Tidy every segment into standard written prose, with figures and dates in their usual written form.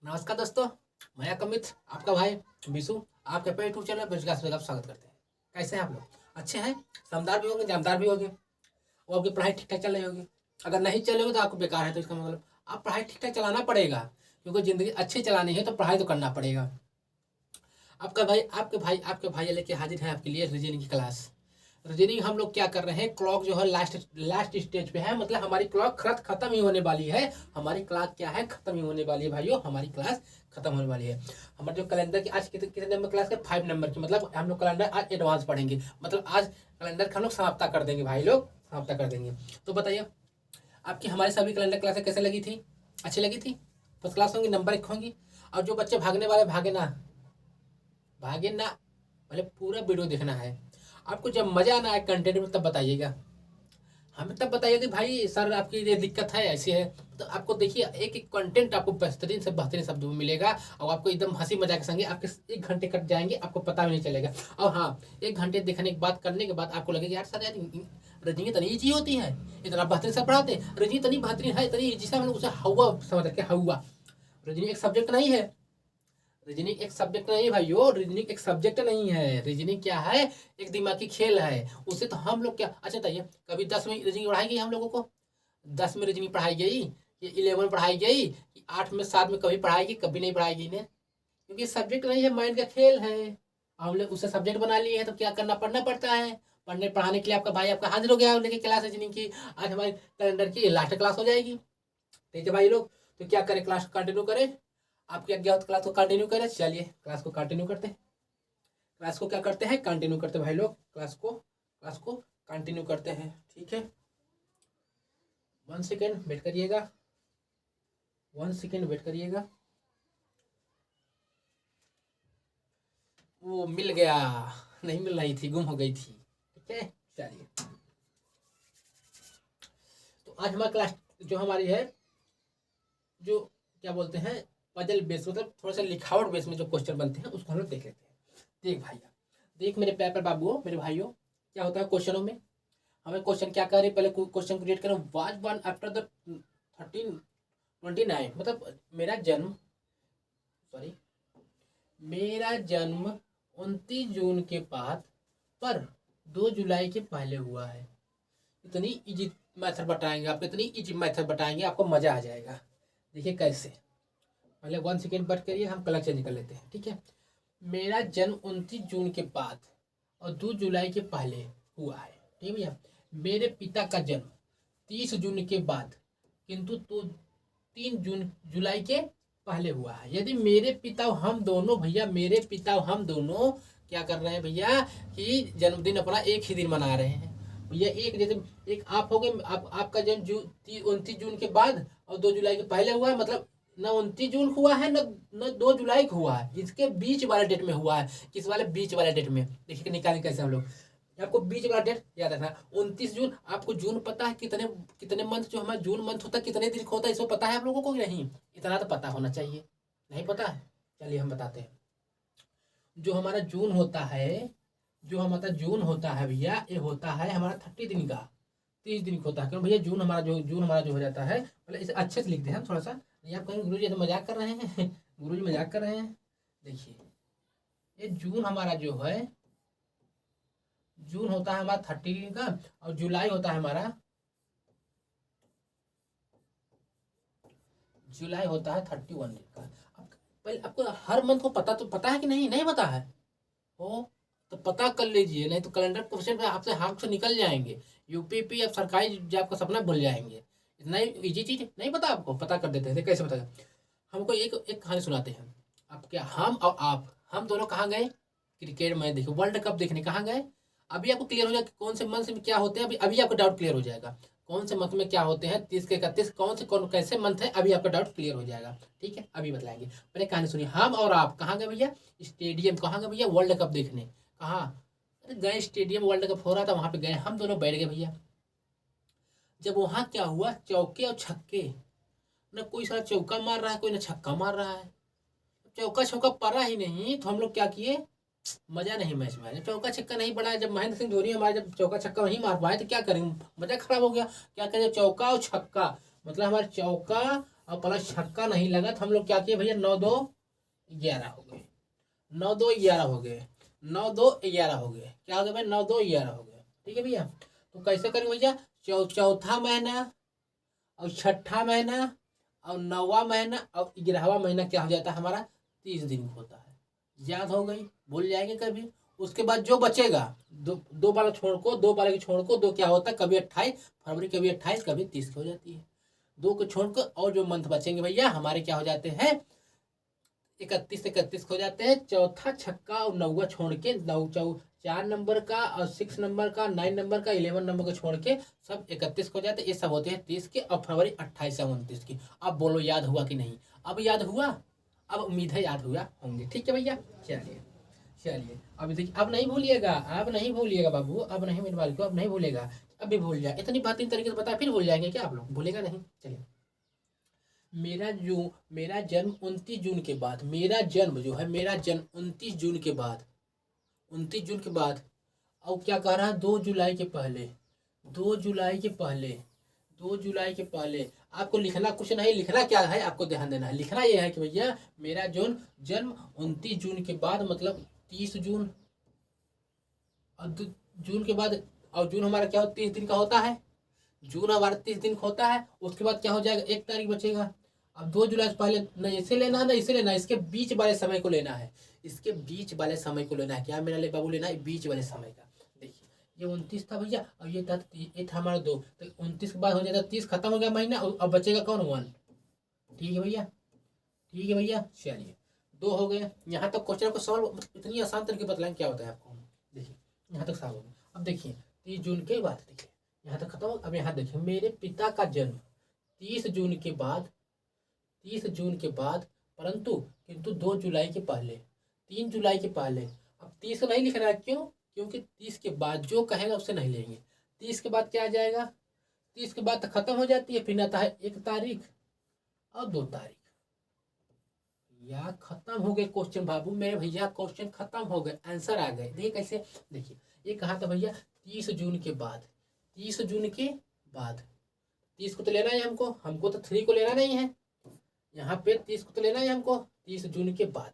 नमस्कार दोस्तों, मैं अमित आपका भाई विशु आपके पे यूट्यूब चैनल बेरोजगार से आप स्वागत करते हैं। कैसे हैं आप लोग? अच्छे हैं? समझदार भी होंगे, जानदार भी होंगे। वो आपकी पढ़ाई ठीक ठाक चल रही होगी। अगर नहीं चल रही हो तो आपको बेकार है, तो इसका मतलब आप पढ़ाई ठीक ठाक चलाना पड़ेगा, क्योंकि ज़िंदगी अच्छी चलानी है तो पढ़ाई तो करना पड़ेगा। आपके भाई लेके हाजिर है आपके लिए रीजनिंग की क्लास। रीजनिंग हम लोग क्या कर रहे हैं, क्लॉक जो है लास्ट स्टेज पे है, मतलब हमारी क्लॉक खत्म ही होने वाली है। हमारी क्लास क्या है, खत्म ही होने वाली है भाइयों, हमारी क्लास खत्म होने वाली है। हमारे जो कैलेंडर की आज कितने नंबर क्लास के 5 नंबर की, मतलब हम लोग कैलेंडर आज एडवांस पढ़ेंगे, मतलब आज कैलेंडर का हम लोग समाप्त कर देंगे भाई लोग, समाप्त कर देंगे। तो बताइए आपकी हमारी सभी कैलेंडर क्लासें कैसे लगी थी? अच्छी लगी थी? फर्स्ट क्लास होंगी, नंबर 1 होंगी। और जो बच्चे भागने वाले भागे ना, मतलब पूरा वीडियो देखना है। आपको जब मजा ना आए कंटेंट में तब बताइएगा, हमें तब बताइए कि भाई सर आपकी ये दिक्कत है, ऐसी है। तो आपको देखिए एक एक कंटेंट आपको बेहतरीन शब्दों में मिलेगा, और आपको एकदम हंसी मजाक के संगे आपके 1 घंटे कट जाएंगे, आपको पता भी नहीं चलेगा। और हाँ, 1 घंटे देखने के बाद करने के बाद आपको लगेगा यार सर यार रजनी इतनी ईजी होती है, इतना बेहतरीन से पढ़ाते, रजनी इतनी बेहतरीन है, इतनी ईजी से, मैंने उसे हवा समझ रखे हवा। रजनी एक सब्जेक्ट नहीं है, रीजनिंग एक सब्जेक्ट नहीं भाइयों, रीजनिंग एक सब्जेक्ट नहीं है। रीजनिंग क्या है, एक दिमागी खेल है। उसे तो हम लोग क्या, अच्छा बताइए, कभी 10 में रीजनिंग पढ़ाई गई हम लोगों को? 10 में रीजनिंग पढ़ाई गई, ये 11 पढ़ाई गई, 8 में 7 में कभी पढ़ाई गई? कभी नहीं पढ़ाई गई ने, क्योंकि सब्जेक्ट नहीं है, माइंड का खेल है। हम लोग उसे सब्जेक्ट बना लिए हैं, तो क्या करना, पढ़ना पड़ता है। पढ़ने पढ़ाने के लिए आपका भाई आपका हाजिर हो गया लेके क्लास रीजनिंग की। आज हमारी कैलेंडर की लास्ट क्लास हो जाएगी, ठीक है भाई लोग। तो क्या करें, क्लास कंटिन्यू करें? आपकी अज्ञात क्लास को कंटिन्यू करें, चलिए क्लास को कंटिन्यू करते हैं। क्लास को क्या करते हैं, कंटिन्यू करते हैं भाई लोग, क्लास को कंटिन्यू करते हैं, ठीक है। 1 सेकेंड वेट करिएगा, 1 सेकेंड वेट करिएगा। वो मिल गया, नहीं मिल रही थी, गुम हो गई थी, ठीक है। चलिए, तो आज हमारी क्लास जो हमारी है, जो क्या बोलते हैं, पजल बेस, मतलब थोड़ा सा लिखावट बेस में जो क्वेश्चन बनते हैं उसको हम लोग देख लेते हैं। देख भैया, देख मेरे पेपर बाबुओं, मेरे भाइयों, क्या होता है क्वेश्चनों में। हमें क्वेश्चन क्या करें, पहले क्वेश्चन क्रिएट करें। वाज बॉर्न आफ्टर द 1329, मतलब मेरा जन्म 29 जून के बाद पर 2 जुलाई के पहले हुआ है। इतनी इजी मेथड बताएंगे आपको, इतनी इजी मेथड बताएंगे आपको, मजा आ जाएगा। देखिए कैसे, पहले 1 सेकेंड बट करिए, हम कलर चेंज कर लेते हैं, ठीक है। मेरा जन्म 29 जून के बाद और 2 जुलाई के पहले हुआ है, ठीक है भैया। मेरे पिता का जन्म 30 जून के बाद, किंतु तो 3 जुलाई के पहले हुआ है। यदि मेरे पिता हम दोनों भैया, मेरे पिता हम दोनों क्या कर रहे हैं भैया, कि जन्मदिन अपना एक ही दिन मना रहे हैं भैया। एक जैसे एक आप हो गए, आपका जन्म 29 जून के बाद और 2 जुलाई के पहले हुआ है, मतलब न 29 जून हुआ है, न 2 जुलाई को हुआ है, इसके बीच वाले डेट में हुआ है। किस वाले, बीच वाले डेट में। देखिए निकालें कैसे हम लोग, आपको बीच वाला डेट याद रखना। 29 जून, आपको जून पता है कितने कितने मंथ, जो हमारा जून मंथ होता है कितने दिन का होता है, इसको पता है आप लोगों को कि नहीं? इतना तो पता होना चाहिए, नहीं पता है? चलिए हम बताते हैं। जो हमारा जून होता है, जो हमारा जून होता है भैया, ये होता है हमारा 30 दिन का, 30 दिन का होता है। क्यों भैया, जून हमारा जो हो जाता है, मतलब इसे अच्छे से लिखते हैं हम थोड़ा सा। ये आप कहेंगे गुरु जी तो मजाक कर रहे हैं गुरु जी मजाक कर रहे हैं। देखिए, ये जून हमारा जो है, जून होता है हमारा 30 दिन का, और जुलाई होता है हमारा, जुलाई होता है 31 दिन का। अब पहले आपको हर मंथ को पता, तो पता है कि नहीं, नहीं पता है हो तो पता कर लीजिए, नहीं तो कैलेंडर क्वेश्चन पे आपसे हाथ से निकल जाएंगे। यूपीपी अब सरकारी जॉब का सपना भूल जाएंगे। इतना इजी चीज नहीं पता आपको, पता कर देते हैं। कैसे पता कर, हमको एक एक कहानी सुनाते हैं। आप क्या, हम और आप, हम दोनों कहाँ गए, क्रिकेट मैच देखे, वर्ल्ड कप देखने कहाँ गए। अभी आपको क्लियर हो जाएगा कौन से मंथ में क्या होते हैं, अभी अभी आपको डाउट क्लियर हो जाएगा। कौन से मंथ में क्या होते हैं, 30 के 31, कौन कैसे मंथ है, अभी आपका डाउट क्लियर हो जाएगा, ठीक है। अभी बताएंगे, पहले कहानी सुनिए। हम और आप कहाँ गए भैया, स्टेडियम। कहाँ गए भैया, वर्ल्ड कप देखने। कहाँ? अरे गए स्टेडियम, वर्ल्ड कप हो रहा था, वहां पे गए, हम दोनों बैठ गए भैया। जब वहां क्या हुआ, चौके और छक्के, न कोई सारा चौका मार रहा है, कोई ना छक्का मार रहा है। चौका छक्का पड़ा ही नहीं, तो हम लोग क्या किए, मजा नहीं मैच में आया। चौका छक्का नहीं पड़ा है, जब महेंद्र सिंह धोनी हमारे जब चौका छक्का नहीं मार पाए तो क्या करेंगे, मजा खराब हो गया। क्या करें, चौका और छक्का, मतलब हमारे चौका और प्लस छक्का नहीं लगा तो हम लोग क्या किए भैया, 9 2 11 हो गए, 9 2 11 हो गए, 9 2 11 हो गए, क्या हो गया भाई, 9 2 11 हो गए। ठीक है भैया, तो कैसे करेंगे भैया, चौथा महीना और छठा महीना और 9वां महीना और 11वां महीना क्या हो जाता है हमारा, 30 दिन होता है। याद हो गई, भूल जाएंगे कभी। उसके बाद जो बचेगा, दो वाला छोड़ को, दो वाले के छोड़ को, दो क्या होता है, कभी 28 फरवरी, कभी 28, कभी 30 हो जाती है। दो को छोड़ कर और जो मंथ बचेंगे भैया हमारे क्या हो जाते हैं, 31 हो जाते हैं। चौथा छक्का और 9वां छोड़ के, 4 नंबर का और 6 नंबर का, 9 नंबर का, 11 नंबर का छोड़ के सब 31 हो जाते हैं। ये सब होते हैं 30 के और फरवरी 28 या 29 की। अब बोलो याद हुआ कि नहीं, अब याद हुआ, अब उम्मीद है याद हुआ होंगे। ठीक है भैया, चलिए चलिए, अब देखिए, अब नहीं भूलिएगा, अब नहीं भूलिएगा बाबू, अब नहीं, मेरे बाल को अब नहीं भूलेगा, अब भी भूल जाए, इतनी बात इन तरीके से बता फिर भूल जाएंगे क्या आप लोग, भूलेगा नहीं। चलिए, मेरा जन्म 29 जून के बाद, मेरा जन्म जो है, मेरा जन्म 29 जून के बाद, 29 जून के बाद, और क्या कह रहा है, 2 जुलाई के पहले, 2 जुलाई के पहले, 2 जुलाई के पहले। आपको लिखना कुछ नहीं, लिखना क्या है, आपको ध्यान देना है, लिखना यह है कि भैया मेरा जन्म 29 जून के बाद, मतलब 30 जून, और जून के बाद, और जून हमारा क्या होता, 30 दिन का होता है, जून हमारा 30 दिन का होता है। उसके बाद क्या हो जाएगा, 1 तारीख बचेगा। अब 2 जुलाई से पहले न इसे लेना है, न इसे लेना है, इसके बीच वाले समय को लेना है, इसके बीच वाले समय को लेना है। क्या मेरा ले बाबू, लेना है बीच वाले समय का। देखिए, ये 29 था भैया, और ये था हमारा 2, तो 29 के बाद हो जाता 30, खत्म हो गया महीना, और अब बचेगा कौन, 1। ठीक है भैया, ठीक है भैया, चलिए 2 हो गए। यहाँ तक क्वेश्चन को सॉल्व इतनी आसान तरीके बतलाएं, क्या होता है आपको। देखिए, यहाँ तक सॉल्व हो गया। अब देखिए 30 जून के बाद, देखिए यहाँ तक खत्म हो। अब यहाँ देखिए, मेरे पिता का जन्म 30 जून के बाद, 30 जून के बाद, परंतु किंतु 2 जुलाई के पहले, 3 जुलाई के पहले। अब 30 नहीं लिख रहा है, क्यों, क्योंकि 30 के बाद जो कहेगा उससे नहीं लेंगे। 30 के बाद क्या आ जाएगा, 30 के बाद तो खत्म हो जाती है, फिर आता है 1 तारीख और 2 तारीख। या खत्म हो गए क्वेश्चन बाबू मेरे भैया, क्वेश्चन खत्म हो गए, आंसर आ गए। देखिए कैसे, देखिए ये कहा था भैया 30 जून के बाद, 30 जून के बाद, 30 को तो लेना है हमको, हमको तो 3 को लेना नहीं है, यहाँ पे 30 को तो लेना है हमको, 30 जून के बाद।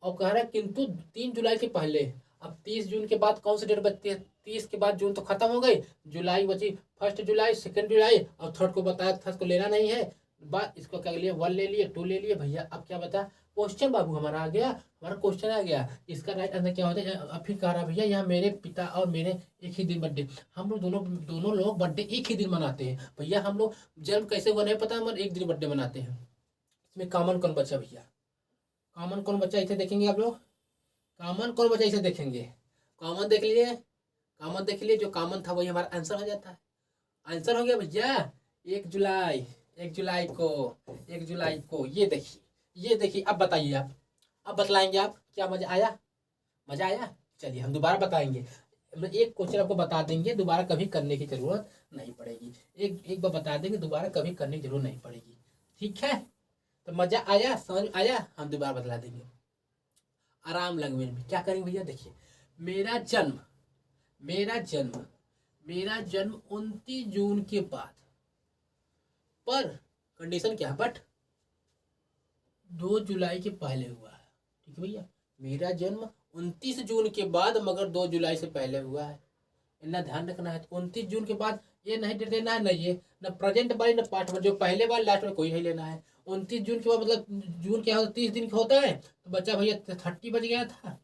और कह रहा है किंतु 3 जुलाई के पहले। अब 30 जून के बाद कौन सी डेट बचती है, 30 के बाद जून तो खत्म हो गई, जुलाई बची, 1 जुलाई, 2 जुलाई, और 3 को बताया, 3 को लेना नहीं है, बात इसको क्या लिए, 1 ले लिए, 2 ले लिए भैया। अब क्या बता, क्वेश्चन बाबू हमारा आ गया, हमारा क्वेश्चन आ गया। इसका राइट आंसर क्या होता है, अब फिर कह रहा भैया यहाँ मेरे पिता और मेरे एक ही दिन बर्थडे, हम लोग दोनों लोग बर्थडे एक ही दिन मनाते हैं भैया। हम लोग जन्म कैसे हुआ नहीं पता, हम एक दिन बर्थडे मनाते हैं। इसमें कॉमन कौन बचा भैया, कॉमन कौन बचा, इसे देखेंगे आप लोग, कॉमन कौन बचा इसे देखेंगे, कॉमन देख लिए, कॉमन देख लिए, जो कॉमन था वही हमारा आंसर हो जाता है। आंसर हो गया भैया 1 जुलाई, 1 जुलाई को, 1 जुलाई को, ये देखिए, ये देखिए। अब बताइए आप, अब बतलाएंगे आप, क्या मजा आया, मजा आया। चलिए हम दोबारा बताएंगे, एक क्वेश्चन आपको बता देंगे, दोबारा कभी करने की जरूरत नहीं पड़ेगी। एक बार बता देंगे, दोबारा कभी करने की जरूरत नहीं पड़ेगी। ठीक है, तो मजा आया, समझ में आया, हम दोबारा बतला देंगे आराम लैंग्वेज में। क्या करेंगे भैया, देखिए मेरा जन्म, मेरा जन्म, मेरा जन्म 29 जून के बाद, पर कंडीशन क्या है, बट 2 जुलाई के पहले हुआ है। ठीक है भैया, मेरा जन्म 29 जून के बाद मगर 2 जुलाई से पहले हुआ है, इतना ध्यान रखना है। 29 जून के बाद ये नहीं डेट देना है, ना ये, ना प्रेजेंट वाली ना पास्ट वाली, जो पहले वाले लास्ट में कोई नहीं लेना है। 29 जून के बाद मतलब जून क्या होता है, 30 दिन का होता है, तो बच्चा भैया 30 बच गया था।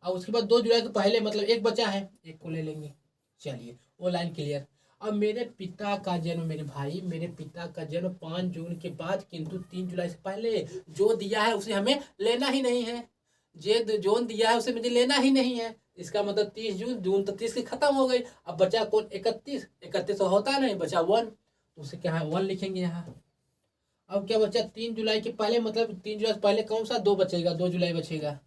और उसके बाद 2 जुलाई के पहले मतलब एक बचा है, एक को ले लेंगे। चलिए वो लाइन क्लियर। अब मेरे पिता का जन्म, मेरे भाई, मेरे पिता का जन्म 5 जून के बाद किंतु 3 जुलाई से पहले। जो दिया है उसे हमें लेना ही नहीं है, जे जोन दिया है उसे मुझे लेना ही नहीं है। इसका मतलब 30 जून, जून तो 30 की खत्म हो गई। अब बचा कौन, 31, 31 तो होता नहीं, बचा 1, तो उसे क्या है 1 लिखेंगे यहाँ। अब क्या बचा 3 जुलाई के पहले, मतलब 3 जुलाई से पहले कौन सा, 2 बचेगा, 2 जुलाई बचेगा।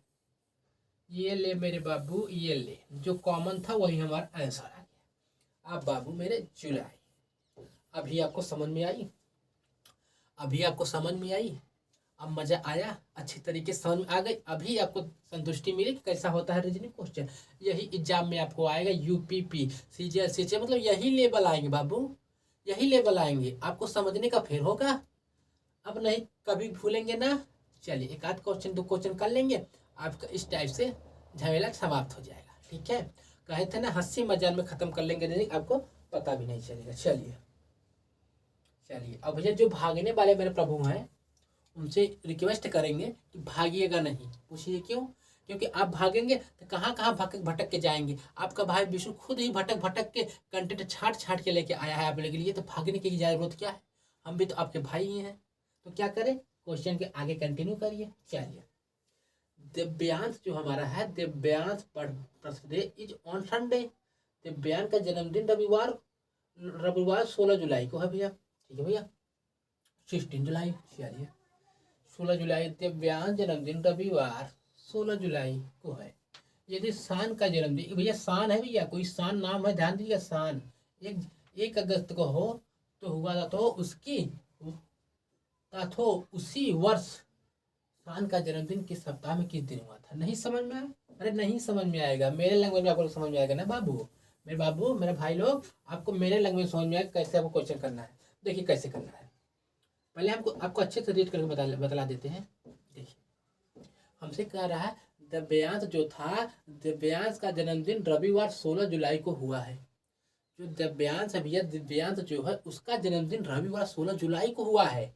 ये ले मेरे बाबू, ये ले, जो कॉमन था वही हमारा आंसर आ गया। अब बाबू मेरे जुलाई, अभी आपको समझ में आई, अभी आपको समझ में आई, अब मजा आया, अच्छी तरीके से समझ में आ गई। अभी आपको संतुष्टि मिली कि कैसा होता है रीजनिंग क्वेश्चन। यही एग्जाम में आपको आएगा, यूपीपी, सीजीएल, सीचे, मतलब यही लेवल आएंगे बाबू, यही लेवल आएंगे। आपको समझने का फिर होगा, अब नहीं कभी भूलेंगे ना। चलिए एक आध क्वेश्चन 2 क्वेश्चन कर लेंगे, आपका इस टाइप से झमेला समाप्त हो जाएगा। ठीक है, कहे थे ना हंसी मजाक में खत्म कर लेंगे, नहीं आपको पता भी नहीं चलेगा। चलिए अब भैया जो भागने वाले मेरे प्रभु हैं उनसे रिक्वेस्ट करेंगे कि भागिएगा नहीं। पूछिए क्यों? क्योंकि आप भागेंगे तो कहाँ कहाँ भटक भटक के जाएंगे। आपका भाई विष्णु खुद ही भटक भटक के कंटेंट छाट छाट के लेके आया है आप लोगों के लिए, तो भागने की जरूरत क्या है? हम भी तो आपके भाई ही हैं। तो क्या करें, क्वेश्चन के आगे कंटिन्यू करिए। चलिए दिव्यांश जो हमारा है, Divyansh birthday is on Sunday. Divyansh का जन्मदिन रविवार 16 जुलाई को है भैया। ठीक है भैया, 16 जुलाई। चलिए 16 जुलाई दिव्यांश जन्मदिन रविवार 16 जुलाई को है। यदि शान का जन्मदिन, भैया शान है भैया, कोई शान नाम है, ध्यान दीजिएगा। शान 1 अगस्त को हो तो हुआ था, तो उसी वर्ष शान का जन्मदिन किस सप्ताह में किस दिन हुआ था। नहीं समझ में आया? अरे नहीं समझ में आएगा, मेरे लैंग्वेज में आपको समझ में आएगा ना बाबू, मेरे भाई लोग, आपको मेरे लैंग्वेज समझ में आएगा कैसे आपको क्वेश्चन करना है। देखिए कैसे करना है, पहले आपको अच्छे से रीड करके बतला देते हैं। देखिए हमसे कह रहा है दिव्यांश जो था, दिव्यांश का जन्मदिन रविवार 16 जुलाई को हुआ है। जो दिव्यांश है भैया, दिव्यांश जो है उसका जन्मदिन रविवार 16 जुलाई को हुआ है।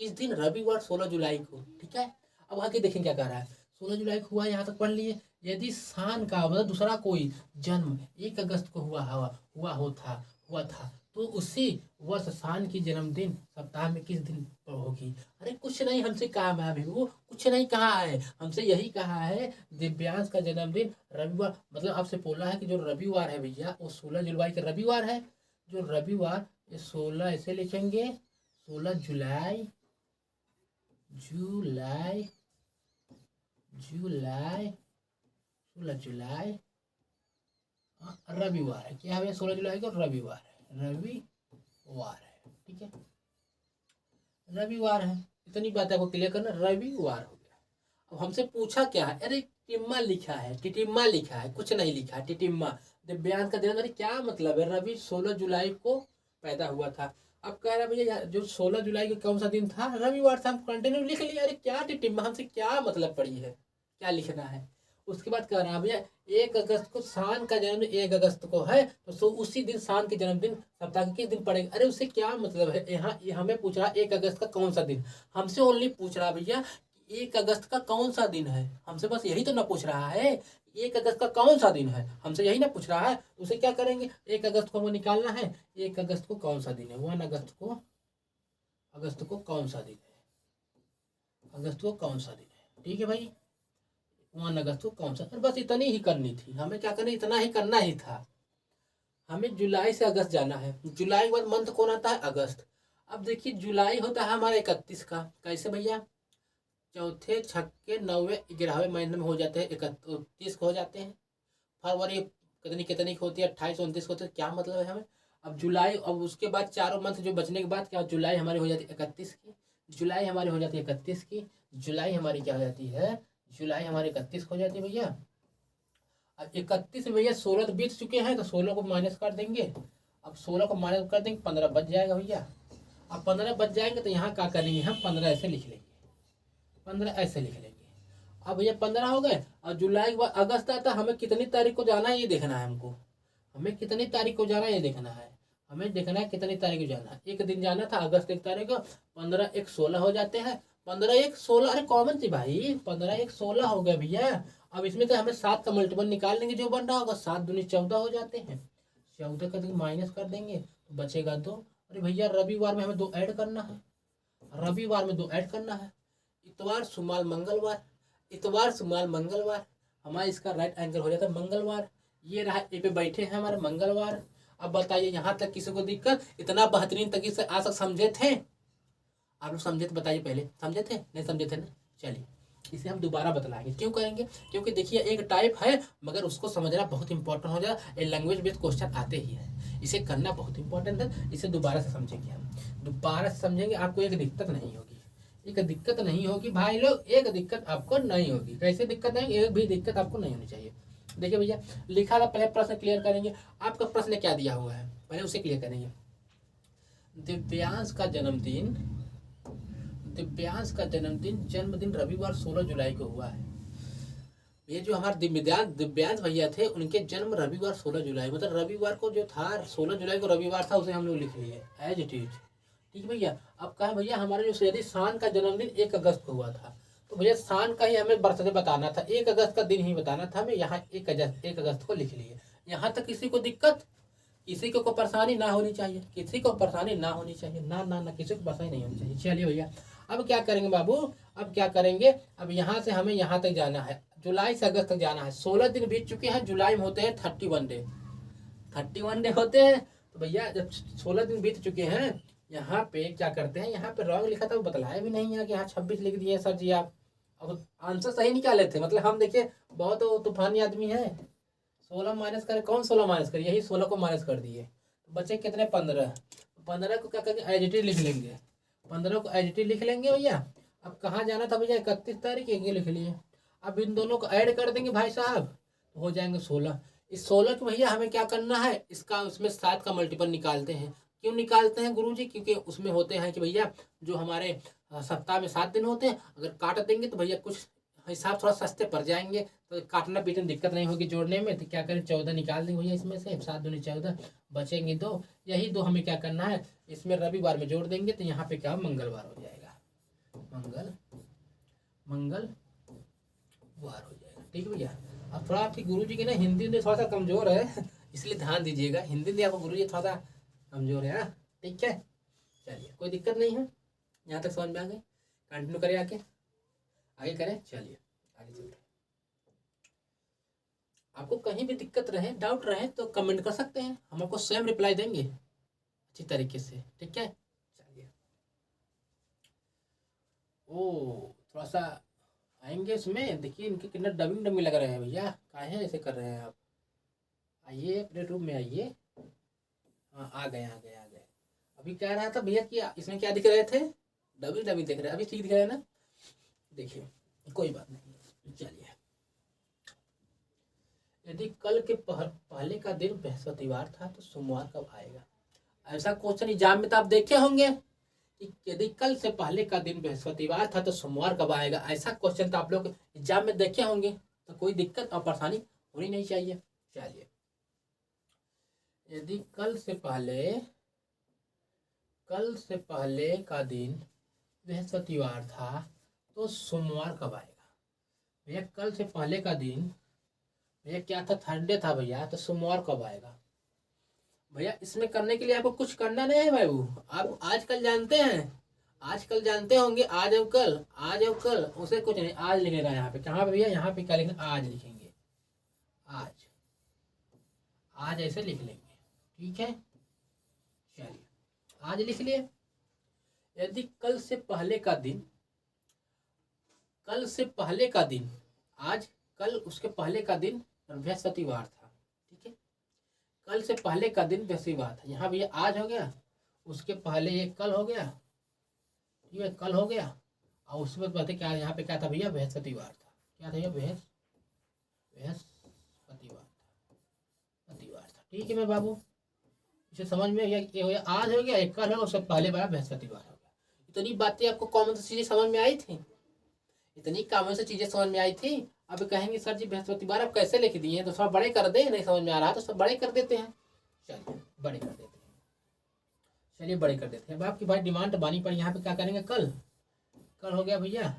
किस दिन? रविवार 16 जुलाई को। ठीक है, अब आगे देखें क्या कह रहा है। 16 जुलाई को हुआ, यहाँ तक पढ़ लिए। यदि शान का मतलब दूसरा कोई जन्म 1 अगस्त को हुआ था तो उसी वर्ष शान की जन्मदिन सप्ताह में किस दिन पर होगी। अरे कुछ नहीं हमसे कहा मैं अभी, वो कुछ नहीं कहा है, हमसे यही कहा है दिव्यांश का जन्मदिन रविवार, मतलब आपसे बोला है कि जो रविवार है भैया वो 16 जुलाई का रविवार है। जो रविवार, ये 16 ऐसे लिखेंगे, 16 जुलाई जुलाई 16 जुलाई रविवार है। क्या है? 16 जुलाई को रविवार है, ठीक है, रविवार है। इतनी बात आपको क्लियर करना, रविवार हो गया। अब हमसे पूछा क्या है, अरे टिटिम्मा लिखा है, कुछ नहीं लिखा है, टिटिम्मा दिव्यांश का दिन। अरे क्या मतलब है, रवि 16 जुलाई को पैदा हुआ था। अब कह रहा भैया जो 16 जुलाई को कौन सा दिन था, रविवार था। हम कंटिन्यू लिख लिया। अरे क्या टिटिम्मा, हमसे क्या मतलब पड़ी है, क्या लिखना है। उसके बाद कह रहा है भैया 1 अगस्त को शान का जन्म 1 अगस्त को है, तो उसी दिन शान के जन्मदिन सप्ताह के किस दिन पड़ेगा। अरे उससे क्या मतलब है, यहाँ हमें पूछ रहा 1 अगस्त का कौन सा दिन। हमसे ओनली पूछ रहा भैया 1 अगस्त का कौन सा दिन है, हमसे बस यही तो ना पूछ रहा है। 1 अगस्त का कौन सा दिन है, हमसे यही ना पूछ रहा है। उसे क्या करेंगे, 1 अगस्त को हमें निकालना है। 1 अगस्त को कौन सा दिन है, 1 अगस्त को कौन सा दिन है, अगस्त को कौन सा दिन है। ठीक है भाई, 1 अगस्त को कौन सा, बस इतनी ही करनी थी हमें। क्या करना, इतना ही करना ही था हमें। जुलाई से अगस्त जाना है, जुलाई के बाद मंथ कौन आता है, अगस्त। अब देखिए जुलाई होता है हमारा 31 का। कैसे भैया, चौथे छक्के 9वें 11वें महीने में हो जाते हैं, 31 को हो जाते हैं। फरवरी कितनी होती है, 28 29 होती है। क्या मतलब है हमें। अब जुलाई, अब उसके बाद चारों मंथ जो बचने के बाद क्या, जुलाई हमारी हो जाती है 31 की, जुलाई हमारी हो जाती है 31 की, जुलाई हमारी क्या हो जाती है, जुलाई हमारी 31 हो जाती है भैया। अब 31 में भैया 16 तो बीत चुके हैं, तो 16 को माइनस कर देंगे। अब 16 को माइनस कर देंगे, 15 बच जाएगा भैया। अब 15 बच जाएंगे तो यहाँ क्या करेंगे, हम 15 ऐसे लिख लेंगे, 15 ऐसे लिख लेंगे। अब भैया 15 हो गए, और जुलाई के बाद अगस्त आता है। हमें कितनी तारीख को जाना है ये देखना है हमको, हमें कितनी तारीख को जाना है ये देखना है। हमें देखना है कितनी तारीख को जाना है। एक दिन जाना था अगस्त 1 तारीख को, 15 1 16 हो जाते हैं, 15 1 16। अरे कॉमन थी भाई, 15 1 16 हो गया भैया। अब इसमें तो हमें 7 का मल्टीपल निकाल लेंगे, जो बन रहा होगा 7 दूनी 14 हो जाते हैं। 14 का तो माइनस कर देंगे तो बचेगा 2। अरे भैया रविवार में हमें 2 ऐड करना है, रविवार में 2 ऐड करना है। इतवार सुमाल मंगलवार, इतवार सुमाल मंगलवार, हमारा इसका राइट आंसर हो जाता है मंगलवार। ये रहा ए पे बैठे हैं हमारे मंगलवार। अब बताइए यहाँ तक किसी को दिक्कत, इतना बेहतरीन तरीके से आज तक समझे थे आप लोग, समझे थे बताइए, पहले समझे थे नहीं समझे थे ना। चलिए इसे हम दोबारा बतलाएंगे, क्यों करेंगे, क्योंकि देखिए एक टाइप है मगर उसको समझना बहुत इंपॉर्टेंट हो जाएगा। ये लैंग्वेज बेस्ड क्वेश्चन आते ही है, इसे करना बहुत इंपॉर्टेंट है। इसे दोबारा से समझेंगे, हम दोबारा से समझेंगे, आपको एक दिक्कत नहीं होगी, एक दिक्कत नहीं होगी भाई लोग, एक दिक्कत आपको नहीं होगी। कैसे दिक्कत नहीं, एक भी दिक्कत आपको नहीं होनी चाहिए। देखिए भैया लिखा था, पहले प्रश्न क्लियर करेंगे। आपका प्रश्न क्या दिया हुआ है पहले उसे क्लियर करेंगे। दिव्यांश का जन्मदिन दिव्यांश का जन्मदिन रविवार 16 जुलाई को हुआ है। ये जो हमारे दिव्यांश भैया थे उनके जन्म रविवार 16 जुलाई, मतलब रविवार को जो था 16 जुलाई को रविवार था, उसे हम लोग लिख लिए एज इट इज। ठीक है भैया। अब कहा भैया हमारे जो यदि शान का जन्मदिन 1 अगस्त को हुआ था, तो भैया शान का ही हमें बर्थडे बताना था, 1 अगस्त का दिन ही बताना था हमें। यहाँ 1 अगस्त को लिख लिए। यहाँ तक किसी को दिक्कत, किसी को परेशानी ना होनी चाहिए, किसी को परेशानी ना होनी चाहिए, ना ना ना किसी को परेशानी नहीं होनी चाहिए। चलिए भैया अब क्या करेंगे बाबू, अब क्या करेंगे, अब यहाँ से हमें यहाँ तक जाना है, जुलाई से अगस्त तक जाना है। 16 दिन बीत चुके हैं, जुलाई में होते हैं 31 डे, 31 डे होते हैं। तो भैया जब 16 दिन बीत चुके हैं, यहाँ पे क्या करते हैं, यहाँ पे रॉन्ग लिखा था वो बतलाया भी नहीं है कि यहाँ 26 लिख दिए सर जी आप। अब आंसर सही निकाले थे, मतलब हम देखिए बहुत तूफानी आदमी है। 16 माइनस करे, कौन 16 माइनस करे, यही 16 को माइनस कर दिए, तो बचे कितने 15। 15 को क्या करेंगे, एजिटिव लिख लेंगे, 15 को एजिटिव लिख लेंगे भैया। अब कहाँ जाना था भैया, 31 तारीख ये लिख लिए। अब इन दोनों को ऐड कर देंगे भाई साहब, तो हो जाएंगे 16। इस 16 को भैया हमें क्या करना है, इसका उसमें 7 का मल्टीपल निकालते हैं। क्यों निकालते हैं गुरुजी, क्योंकि उसमें होते हैं कि भैया जो हमारे सप्ताह में 7 दिन होते हैं, अगर काट देंगे तो भैया कुछ हिसाब थोड़ा सस्ते पड़ जाएंगे, तो काटना पीटने दिक्कत नहीं होगी जोड़ने में। तो क्या करें, 14 निकाल देंगे भैया इसमें से, 7 दूनी 14, बचेंगे 2। यही 2 हमें क्या करना है, इसमें रविवार में जोड़ देंगे, तो यहाँ पे क्या मंगलवार हो जाएगा, मंगलवार हो जाएगा। ठीक है भैया। अब थोड़ा आपकी गुरुजी की ना हिंदी में थोड़ा सा कमजोर है, इसलिए ध्यान दीजिएगा, हिंदी में आपको गुरुजी थोड़ा सा कमजोर है। ठीक है, चलिए कोई दिक्कत नहीं है, यहाँ तक समझ में आ गए। कंटिन्यू करें, आगे करें, चलिए आगे चलते हैं। आपको कहीं भी दिक्कत रहे, डाउट रहे तो कमेंट कर सकते हैं, हम आपको स्वयं रिप्लाई देंगे अच्छी तरीके से। ठीक है, चलिए। ओ थोड़ा सा आएंगे इसमें, देखिए इनके कितना डबिंग लग रहे हैं भैया, काहे ऐसे कर रहे हैं आप। आइए अपने रूम में आइए। हाँ आ गए। अभी कह रहा था भैया कि इसमें क्या दिख रहे थे, डबिंग दिख रहे हैं, अभी ठीक दिख रहे हैं ना। देखिए कोई बात नहीं, चलिए। यदि कल के पहले का दिन बृहस्पतिवार था तो सोमवार कब आएगा। ऐसा क्वेश्चन एग्जाम में तो आप देखे होंगे कि यदि कल से पहले का दिन बृहस्पतिवार था तो सोमवार कब आएगा। ऐसा क्वेश्चन तो आप लोग एग्जाम में देखे होंगे, तो कोई दिक्कत और परेशानी होनी नहीं चाहिए। चलिए, यदि कल से पहले का दिन बृहस्पतिवार था तो सोमवार कब आएगा। भैया कल से पहले का दिन भैया क्या था, थर्सडे था भैया, तो सोमवार कब आएगा। भैया इसमें करने के लिए आपको कुछ करना नहीं है भाई, आप आजकल जानते होंगे, आज और कल उसे कुछ नहीं, आज लिखेगा यहाँ पे, कहाँ पे भैया, यहाँ पे क्या लिखेंगे, आज लिखेंगे, आज ऐसे लिख लेंगे। ठीक है, चलिए आज लिख लिए। यदि कल से पहले का दिन आज, कल उसके पहले का दिन बृहस्पतिवार था। ठीक है, कल से पहले का दिन बृहस्पतिवार था, यहाँ भैया आज हो गया, उसके पहले ये कल हो गया, ठीक है कल हो गया, और उसमें पता क्या यहाँ पे क्या था भैया, बृहस्पतिवार था। क्या था भैया, बृहस्पतिवार था। ठीक है मैं बाबू, इसे समझ में ये हो गया, आज हो गया, एक कल हो, उससे पहले बार बृहस्पतिवार हो गया। इतनी बातें आपको कॉमन से चीजें समझ में आई थी, अब कहेंगे सर जी बृहस्पतिवार आप कैसे लिख दिए हैं, तो थोड़ा बड़े कर दे, नहीं समझ में आ रहा तो सब बड़े कर देते हैं। चलिए बड़े कर देते हैं। अब आपकी भाई डिमांड बानी पर, यहाँ पे क्या करेंगे, कल हो गया भैया,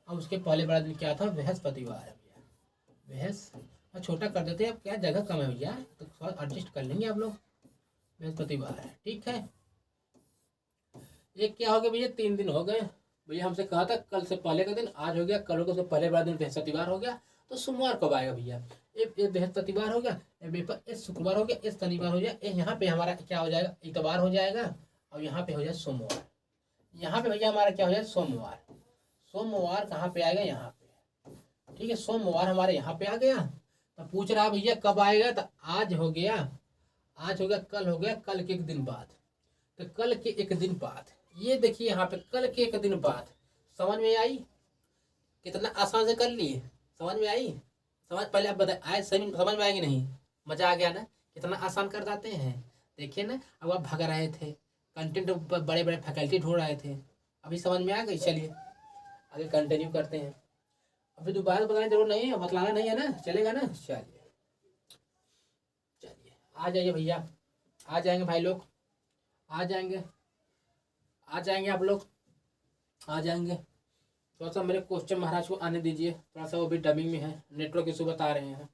अब उसके पहले बड़ा दिन क्या था, बृहस्पतिवार है भैया, छोटा कर देते हैं, अब क्या जगह कम है भैया, तो थोड़ा एडजस्ट कर लेंगे आप लोग, बृहस्पतिवार है। ठीक है, ये क्या हो गया भैया, 3 दिन हो गए भैया, हमसे कहा था कल से पहले का दिन आज हो गया, कल हो गया, उससे पहले वाला दिन बृहस्पतिवार हो गया, तो सोमवार कब आएगा भैया। ये बृहस्पतिवार हो गया, ये शुक्रवार हो गया, ये शनिवार हो गया, यहाँ पे हमारा क्या हो जाएगा, इतवार हो जाएगा, और यहाँ पे हो जाए सोमवार। यहाँ पे भैया हमारा क्या हो जाए, सोमवार कहाँ पे आएगा, यहाँ पे। ठीक है, सोमवार हमारे यहाँ पे आ गया। तो पूछ रहा भैया कब आएगा, तो आज हो गया, कल हो गया, कल के 1 दिन बाद, तो कल के 1 दिन बाद, ये देखिए यहाँ पे कल के 1 दिन बाद। समझ में आई, कितना आसान से कर लिए, समझ में आई, पहले आप बताए समझ में आएगी नहीं, मजा आ गया ना, कितना आसान कर जाते हैं। देखिए ना, अब आप भाग रहे थे, कंटेंट बड़े फैकल्टी ढूंढ रहे थे, अभी समझ में आ गई। चलिए आगे कंटिन्यू करते हैं। अभी दोबारा बताने जरूर नहीं है, बतलाना नहीं है ना, चलेगा ना। चलिए चलिए आ जाइए भैया, आ जाएंगे भाई लोग, आ जाएंगे, आ जाएंगे आप लोग, आ जाएंगे। थोड़ा सा मेरे क्वेश्चन महाराज को आने दीजिए, थोड़ा सा वो भी डबिंग में है, नेटवर्क इशू बता रहे हैं।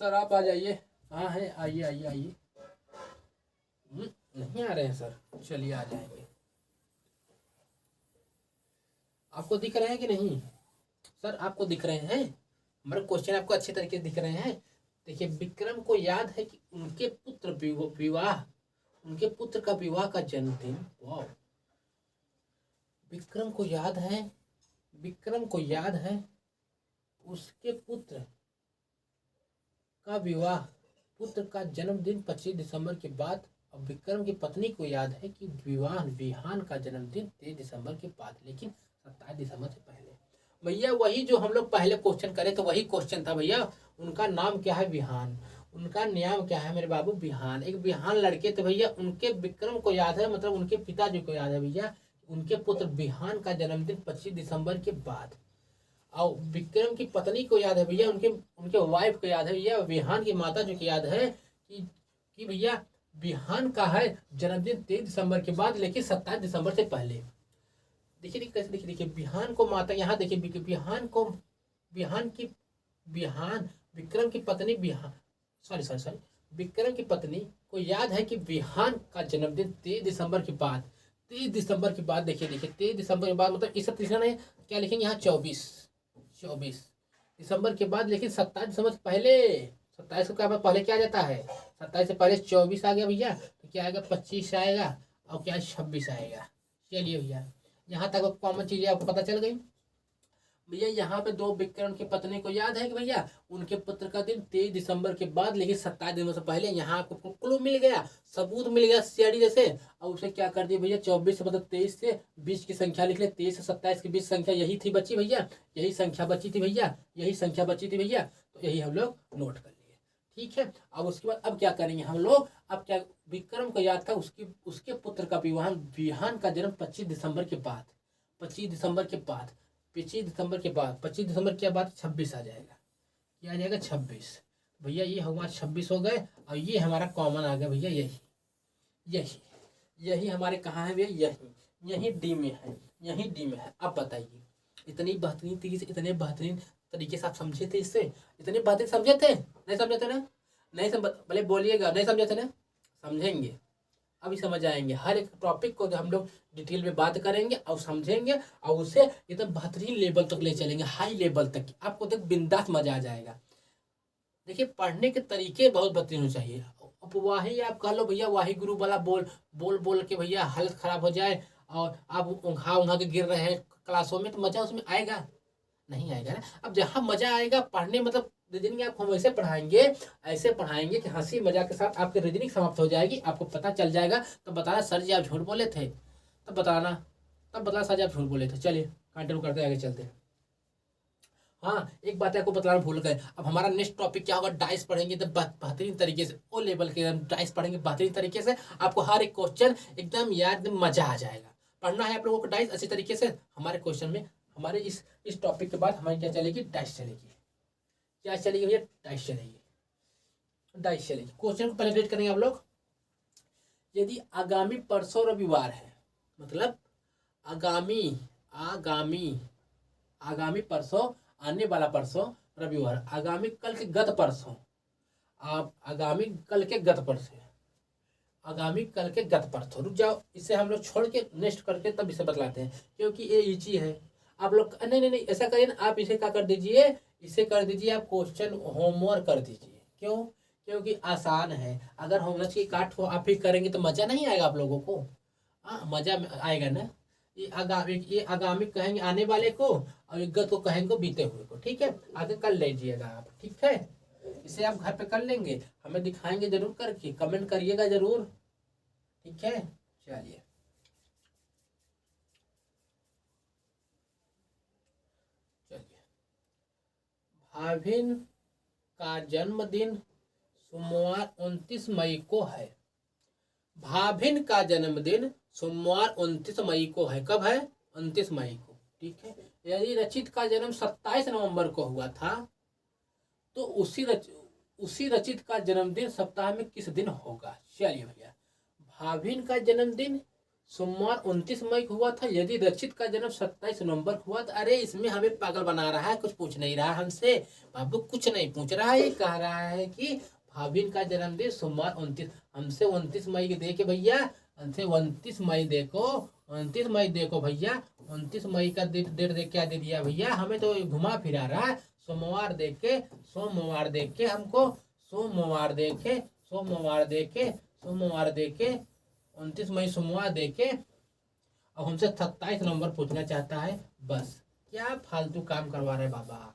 सर आप आ जाइए। हाँ है, आइए आइए आइए। नहीं आ रहे हैं सर, चलिए आ जाएंगे। आपको दिख रहे हैं कि नहीं सर? आपको दिख रहे हैं हमारे क्वेश्चन? आपको अच्छे तरीके से दिख रहे हैं? देखिए विक्रम को याद है कि उनके पुत्र विवाह, उनके पुत्र का विवाह का जन्मदिन। वाह, विक्रम को याद है, विक्रम को याद है उसके पुत्र का विवाह, पुत्र का जन्मदिन 25 दिसंबर के बाद। अब विक्रम की पत्नी को याद है कि विहान का जन्मदिन 23 दिसंबर के बाद, लेकिन 27 दिसंबर से पहले। भैया वही जो हम लोग पहले क्वेश्चन करे तो वही क्वेश्चन था भैया। उनका नाम क्या है? विहान। उनका नाम क्या है मेरे बाबू? विहान। एक विहान लड़के थे भैया, उनके विक्रम को याद है, मतलब उनके पिताजी को याद है भैया, उनके पुत्र विहान का जन्मदिन 25 दिसंबर के बाद। और विक्रम की पत्नी को याद है भैया, उनके उनके वाइफ को याद है भैया, विहान की माता जो की याद है कि भैया विहान का है जन्मदिन 23 दिसंबर के बाद, लेकिन 27 दिसंबर से पहले। देखिए कैसे, देखिए देखिए विहान को माता, यहाँ देखिए विहान को, विहान विक्रम की पत्नी Vihaan, sorry sorry sorry, Vikram की पत्नी को याद है कि विहान का जन्मदिन 23 दिसंबर के बाद, 23 दिसंबर के बाद। देखिए देखिए 23 दिसंबर के बाद मतलब इस तीसरा नहीं, क्या लिखेंगे यहाँ? 24 दिसंबर के बाद, लेकिन 27 दिसंबर से पहले। 27 को क्या पहले क्या आ जाता है? 27 से पहले 24 आ गया भैया, तो क्या आएगा? 25 आएगा, और क्या 26 आएगा। चलिए भैया यहाँ तक कॉमन चीजें आपको पता चल गई। भैया यहाँ पे दो विक्रम की पत्नी को याद है कि भैया उनके पुत्र का दिन 23 दिसंबर के बाद, लेकिन 27 दिनों से पहले। यहाँ आपको क्लू मिल गया, सबूत मिल गया सीआईडी जैसे। और उसे क्या कर दिया भैया? 24 से मतलब 23 से 20 की संख्या लिख ले, 23 से 27 के बीच संख्या यही थी बची भैया, यही संख्या बची थी भैया, यही संख्या बची थी भैया। तो यही हम लोग नोट कर लिए, ठीक है। अब उसके बाद अब क्या करेंगे हम लोग? अब क्या, विक्रम को याद था उसके पुत्र का विहान का जन्म 25 दिसंबर के बाद, 25 दिसंबर के बाद, 25 दिसंबर के बाद, 25 दिसंबर के बाद 26 आ जाएगा। क्या आ जाएगा? 26 भैया। ये हमारा 26 हो गए, और ये हमारा कॉमन आ गया भैया, यही यही यही हमारे कहाँ है भैया? यही यही डी में है, यही डी में है। अब बताइए इतनी बेहतरीन तरीके से, इतने बेहतरीन तरीके से आप समझे थे? इससे इतने बेहतरीन समझे थे? नहीं समझे थे ना? नहीं समझ, भले बोलिएगा नहीं समझे थे ना? समझेंगे, अभी समझ आएंगे। हर एक टॉपिक को हम लोग डिटेल में बात करेंगे और समझेंगे, और उसे एकदम बेहतरीन लेवल तक ले चलेंगे, हाई लेवल तक। आपको देख बिंदास मजा आ जाएगा। देखिए पढ़ने के तरीके बहुत बेहतरीन होने चाहिए। अब वही आप कह लो भैया, वही गुरु वाला बोल के भैया हालत खराब हो जाए, और आप उंघा उंघा के गिर रहे हैं क्लासों में, तो मजा उसमें आएगा? नहीं आएगा ना। अब जहाँ मजा आएगा पढ़ने, मतलब रीजनिंग आपको हम ऐसे पढ़ाएंगे कि हंसी मजाक के साथ आपकी रीजनिंग समाप्त हो जाएगी, आपको पता चल जाएगा। तो बताना सर जी आप झूठ बोले थे, तब बताना, सर जी आप झूठ बोले थे। चलिए कंटिन्यू करते आगे चलते हैं। हाँ एक बात आपको बताना भूल गए, अब हमारा नेक्स्ट टॉपिक क्या होगा? डाइस पढ़ेंगे तो बेहतरीन तरीके से, ओ लेवल के डाइस पढ़ेंगे बेहतरीन तरीके से। आपको हर एक क्वेश्चन एकदम याद, मजा आ जाएगा। पढ़ना है आप लोगों को डाइस अच्छी तरीके से। हमारे क्वेश्चन में, हमारे इस टॉपिक के बाद हमारी क्या चलेगी? डाइस चलेगी। क्या चलेगी भैया? डाइस चलेगी, डाइस चलेगी। क्वेश्चन को पहले रेड करेंगे आप लोग। यदि आगामी परसों रविवार है, मतलब आगामी आगामी आगामी परसों, आने वाला परसों रविवार, आगामी कल के गत परसों, आप आगामी कल के गत परसों, आगामी कल के गत परसों। रुक जाओ, इसे हम लोग छोड़ के नेक्स्ट करके तब इसे बतलाते हैं, क्योंकि ये इजी है। आप लोग नहीं नहीं नहीं ऐसा करिए ना, आप इसे क्या कर दीजिए, इसे कर दीजिए आप क्वेश्चन होमवर्क कर दीजिए। क्यों? क्योंकि आसान है। अगर होमवर्क की काट को आप ही करेंगे तो मजा नहीं आएगा आप लोगों को। हाँ मजा आएगा ना। ये आगामी कहेंगे आने वाले को, और गत को कहेंगे बीते हुए को। ठीक है, आगे कर लीजिएगा आप, ठीक है। इसे आप घर पे कर लेंगे, हमें दिखाएंगे जरूर करके, कमेंट करिएगा जरूर, ठीक है। चलिए चलिए, भाभिन का जन्मदिन सोमवार 29 मई को है। भाभिन का जन्मदिन सोमवार 29 मई को है। कब है? 29 मई को। ठीक है। यदि रचित का जन्म 27 नवंबर को हुआ था तो उसी रचित का जन्मदिन सप्ताह में किस दिन होगा? चलिए भैया, भाभिन का जन्मदिन सोमवार 29 मई को हुआ था। यदि रचित का जन्म 27 नवंबर को हुआ तो अरे इसमें हमें पागल बना रहा है, कुछ पूछ नहीं रहा हमसे। बाबू कुछ नहीं पूछ रहा है, ये कह रहा है कि भाभिन का जन्मदिन सोमवार 29, हमसे 29 मई के दे के भैया, हमसे 29 मई देखो, 29 मई देखो भैया, 29 मई का डेट दे क्या दे दिया भैया, हमें तो घुमा फिरा रहा है। सोमवार देख के, सोमवार देख के हमको, सोमवार देखे, सोमवार देखे, सोमवार देखे, 29 मई सोमवार देखे, अब हमसे 27 नवंबर पूछना चाहता है। बस क्या फालतू काम करवा रहे बाबा,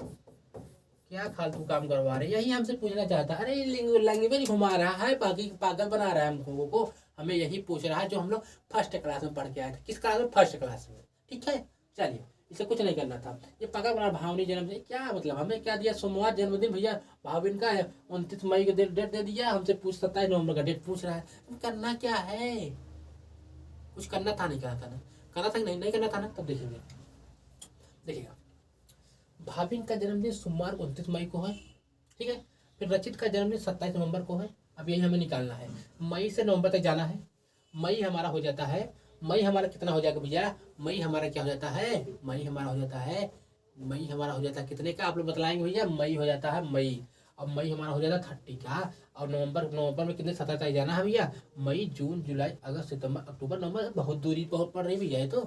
क्या फालतू काम करवा रहे, यही हमसे पूछना चाहता है। अरे लैंग्वेज घुमा रहा है, बाकी पागल बना रहा है हमको को, हमें यही पूछ रहा है जो हम लोग फर्स्ट क्लास में पढ़ के आए थे। किस क्लास में? फर्स्ट क्लास में। ठीक है, चलिए, इसे कुछ नहीं करना था। ये पागल बना भावनी जन्मदिन, क्या मतलब, हमें क्या दिया? सोमवार जन्मदिन भैया भाविन का है, 29 मई का डेट दे दिया, हमसे पूछ 27 नवंबर का डेट पूछ रहा है। करना क्या है? कुछ करना था नहीं करना था ना, करना था नहीं करना था ना, तब देखेंगे। देखिएगा, भाभिन का जन्मदिन सोमवार 29 मई को है। ठीक है। फिर रचित का जन्मदिन 27 नवंबर को है। अब यही हमें निकालना है, मई से नवंबर तक जाना है। मई हमारा हो जाता है, मई हमारा कितना हो जाएगा भैया? मई हमारा क्या हो जाता है? मई हमारा हो जाता है, मई हमारा हो जाता है कितने का, आप लोग बतलाएंगे भैया? मई हो जाता है मई, अब मई हमारा हो जाता है 30 का। और नवंबर में कितने 17 तक जाना है भैया? मई, जून, जुलाई, अगस्त, सितंबर, अक्टूबर, नवंबर। बहुत दूरी बहुत पड़ रही भैया, ये तो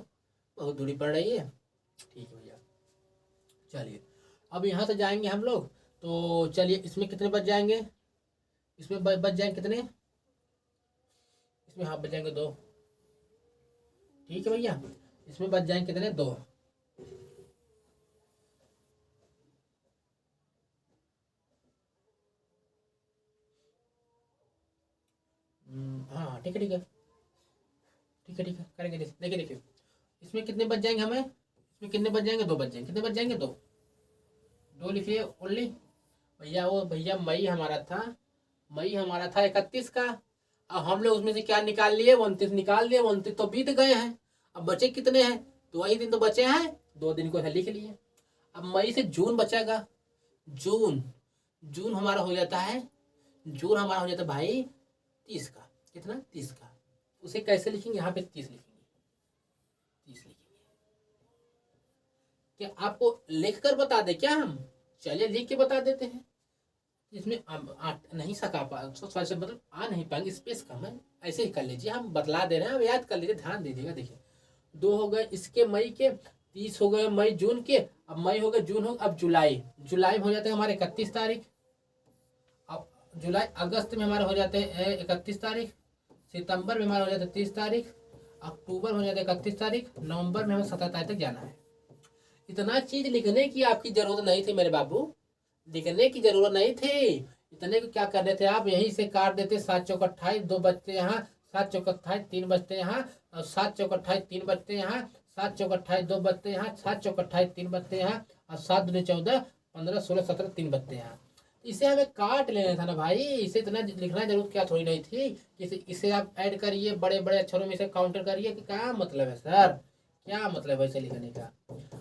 बहुत दूरी पड़ रही है। ठीक है भैया, चलिए अब यहाँ से जाएंगे हम लोग, तो चलिए इसमें कितने बच जाएंगे? इसमें बच जाएंगे कितने? इसमें हाँ बच जाएंगे 2। ठीक है भैया, इसमें बच जाएंगे कितने? 2। हाँ ठीक है, ठीक है, ठीक है, ठीक है, करेंगे। देखिए देखिए, इसमें कितने बच जाएंगे हमें? इसमें कितने बच जाएंगे? 2 बच जाएंगे। कितने बच जाएंगे? 2। 2 लिखिए ओनली भैया। वो भैया मई हमारा था, मई हमारा था 31 का। अब हम लोग उसमें से क्या निकाल लिए? 29 निकाल लिए। 29 तो बीत गए हैं, अब बचे कितने हैं? 2 ही दिन तो बचे हैं, 2 दिन को लिख लिए। अब मई से जून बचेगा। जून, जून हमारा हो जाता है, जून हमारा हो जाता है भाई 30 का। कितना? 30 का। उसे कैसे लिखेंगे? यहाँ पे 30 लिखेंगे, 30 लिखेंगे। क्या आपको लिख कर बता दे क्या हम? चलिए लिख के बता देते हैं। इसमें नहीं सका सॉरी मतलब आ नहीं पाएंगे, स्पेस कम है, ऐसे ही कर लीजिए, हम बतला दे रहे हैं, अब याद कर लीजिए, ध्यान दीजिएगा। देखिए 2 हो गए इसके मई के, 30 हो गए मई जून के, अब मई हो गए, जून हो, अब जुलाई, जुलाई में हो जाते हैं हमारे 31 तारीख। अब जुलाई, अगस्त में हमारे हो जाते हैं 31 तारीख, सितंबर में हमारा हो जाता है 30 तारीख, अक्टूबर में हो जाता है 31 तारीख, नवंबर में हमें 17 तारीख तक जाना है। इतना चीज लिखने की आपकी जरूरत नहीं थी मेरे बाबू, लिखने की जरूरत नहीं थी। इतने को क्या कर रहे थे आप? यहीं से काट देते, 7 चौक 28, 2 बचते यहाँ, 7 चौक 28, 3 बचते यहाँ, और 7 चौक 28, 3 बचते यहाँ, 7 चौक 28, 2 बचते यहाँ, 7 चौक 28, 3 बचते यहाँ, और 7 दूनी 14, 15, 16, 17, 3 बचते यहाँ। इसे हमें काट लेना था ना भाई, इसे इतना लिखना जरूरत क्या थोड़ी नहीं थी। इसे आप ऐड करिए, बड़े बड़े अक्षरों में इसे काउंटर करिए, कि क्या मतलब है सर, क्या मतलब है इसे लिखने का?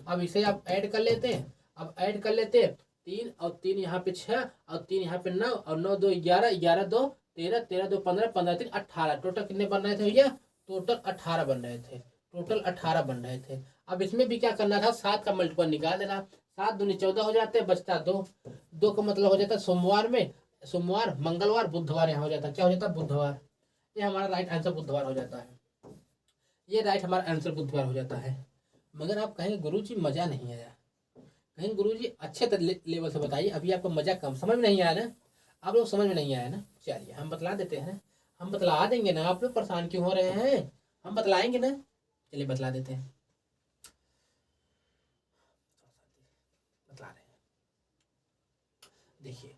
अब इसे आप ऐड कर लेते हैं, अब ऐड कर लेते हैं, 3 और 3 यहाँ पे 6 और 3 यहाँ पे 9 और 9 2 11, 11 2 13, 13 2 15, 15 3 18। टोटल कितने बन रहे थे भैया? टोटल 18 बन रहे थे, टोटल 18 बन रहे थे। अब इसमें भी क्या करना था? 7 का मल्टीपल निकाल देना, 7 दूनी 14 हो जाते हैं, बचता 2, 2 का मतलब हो जाता है सोमवार में, सोमवार, मंगलवार, बुधवार यहाँ हो जाता है, क्या हो जाता है? बुधवार। ये हमारा राइट आंसर बुधवार हो जाता है, ये राइट हमारा आंसर बुधवार हो जाता है। मगर आप कहेंगे गुरुजी मजा नहीं आया, कहेंगे गुरुजी अच्छे लेवल से बताइए, अभी आपको मजा कम समझ में नहीं आया ना, आप लोग समझ में नहीं आया ना। चलिए हम बतला देते हैं, हम बतला देंगे ना, आप लोग परेशान क्यों हो रहे हैं, हम बतलाएंगे ना। चलिए बतला देते हैं, बतला रहे हैं। देखिए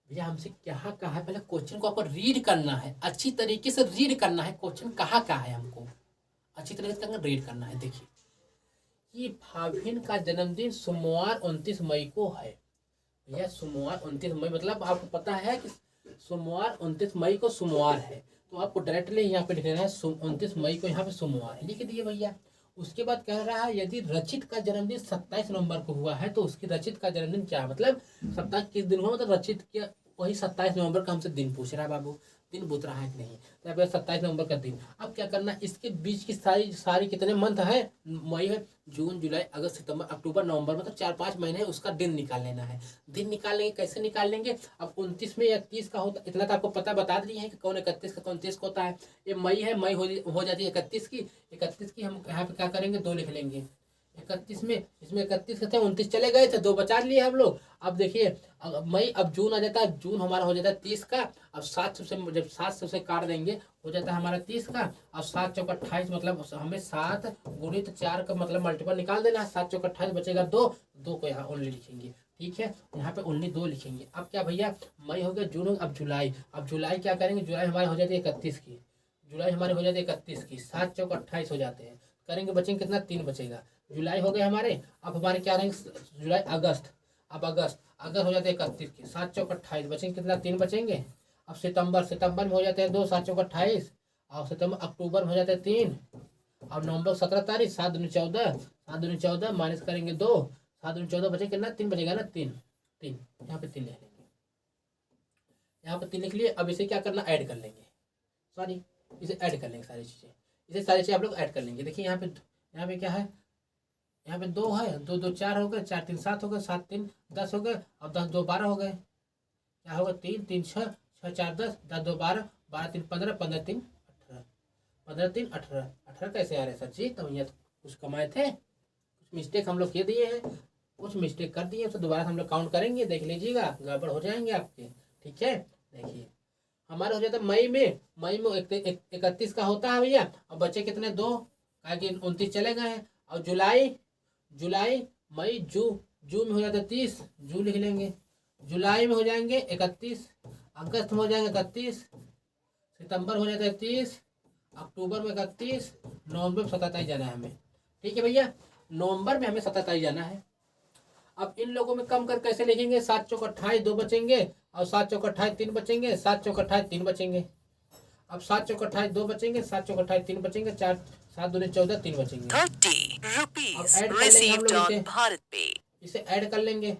भैया हमसे क्या कहा है, पहले क्वेश्चन को आपको रीड करना है, अच्छी तरीके से रीड करना है, क्वेश्चन कहा है हमको अच्छी तरीके से रीड करना है। देखिए कि भाभिन का जन्मदिन सोमवार 29 मई को है। भैया सोमवार 29 मई मतलब आपको पता है कि सोमवार 29 मई को सोमवार है, तो आपको डायरेक्टली यहाँ पे लिख लेना है 29 मई को यहाँ पे सोमवार लिख दिए भैया। उसके बाद कह रहा है यदि रचित का जन्मदिन 27 नवंबर को हुआ है तो उसकी रचित का जन्मदिन क्या है, मतलब सप्ताह किस दिन हुआ, मतलब रचित के वही 27 नवंबर का हमसे दिन पूछ रहा है बाबू, दिन बूत रहा है कि नहीं, तो यहाँ पे 27 नवंबर का दिन। अब क्या करना, इसके बीच की सारी सारी कितने मंथ है, मई है, जून जुलाई अगस्त सितंबर अक्टूबर नवंबर, मतलब 4-5 महीने है, उसका दिन निकाल लेना है। दिन निकाल लेंगे, कैसे निकाल लेंगे, अब 29 में या 30 का होता, इतना तो आपको पता बता दिए है कि कौन 31 का कौन 30 का होता है। ये मई है, मई हो जाती है 31 की हम यहाँ पे क्या करेंगे, 2 लिख लेंगे 31 में, इसमें 31 थे 29 चले गए थे, 2 बचा लिए हम लोग। अब देखिए मई, अब जून आ जाता है, जून हमारा हो जाता है 30 का। अब 7 से जब 7 से काट देंगे हो जाता है हमारा 30 का। अब 7 चौक 28, मतलब हमें 7 गुणित 4 का मतलब मल्टीपल निकाल देना है। 7 चौक 28 बचेगा 2, 2 को यहाँ ओनली लिखेंगे, ठीक है, यहाँ पे ओनली 2 लिखेंगे। अब क्या भैया, मई हो गया, जून हो गया, अब जुलाई। अब जुलाई क्या करेंगे, जुलाई हमारे हो जाती है 31 की, जुलाई हमारे हो जाती है 31 की, 7 चौक 28 हो जाते हैं, करेंगे बचेंगे कितना, 3 बचेगा। जुलाई हो गए हमारे। अब हमारे क्या रहेंगे, जुलाई अगस्त, अब अगस्त हो जाते हैं 31 की, 7 चौक 28 बचेंगे कितना, 3 बचेंगे। अब सितंबर में हो जाते हैं 2, 7 चौक 28, और सितंबर अक्टूबर में हो जाते हैं 3। अब नवंबर 17 तारीख, 7 दूनी 14, 7 दूनी 14 माइनस करेंगे 2, 7 दूनी 14 बचे कितना, 3 बचेगा ना, 3 3 यहाँ पे 3 लिख लेंगे, यहाँ पे 3 लिख लिए। अब इसे क्या करना, ऐड कर लेंगे, सॉरी इसे ऐड कर लेंगे सारी चीज़ें, इसे सारी चीज़ें आप लोग ऐड कर लेंगे। देखिए यहाँ पे क्या है, यहाँ पे 2 है, 2 2 4 हो गए, 4 3 7 हो गए, 7 3 10 हो गए, अब 10 2 12 हो गए, क्या होगा, 3 3 6 6 4 10 10 2 12 12 3 15 15 3 18 15 3 18 18 कैसे आ रहे सर जी, तो यहाँ तो कुछ कमाए थे, कुछ मिस्टेक हम लोग किए दिए हैं, कुछ मिस्टेक कर दिए, तो दोबारा हम लोग काउंट करेंगे, देख लीजिएगा, गड़बड़ हो जाएंगे आपके, ठीक है। देखिए हमारा हो जाता है मई में 31 का होता है भैया। अब बचे कितने, 2, क्या कि 29 चले गए हैं। और जुलाई मई जून में हो जाता है 30, जून लिख लेंगे। जुलाई में हो जाएंगे 31, अगस्त में हो जाएंगे 31, सितंबर हो जाता है 30, अक्टूबर में 31, नवंबर में 27 जाना है हमें, ठीक है भैया, नवंबर में हमें 27 जाना है। अब इन लोगों में कम कर कैसे लिखेंगे, 7 चौक 28 2 बचेंगे, और 7 चौक 28 3 बचेंगे, 7 चौक 28 3 बचेंगे। अब 7 चौक 28 2 बचेंगे, 7 चौक 28 3 बचेंगे, 4 7 दूनी 14 3 बचेंगे। 30 अब rupees ऐड कर लेंगे हम received लोग on Bharat Pay. इसे ऐड कर लेंगे,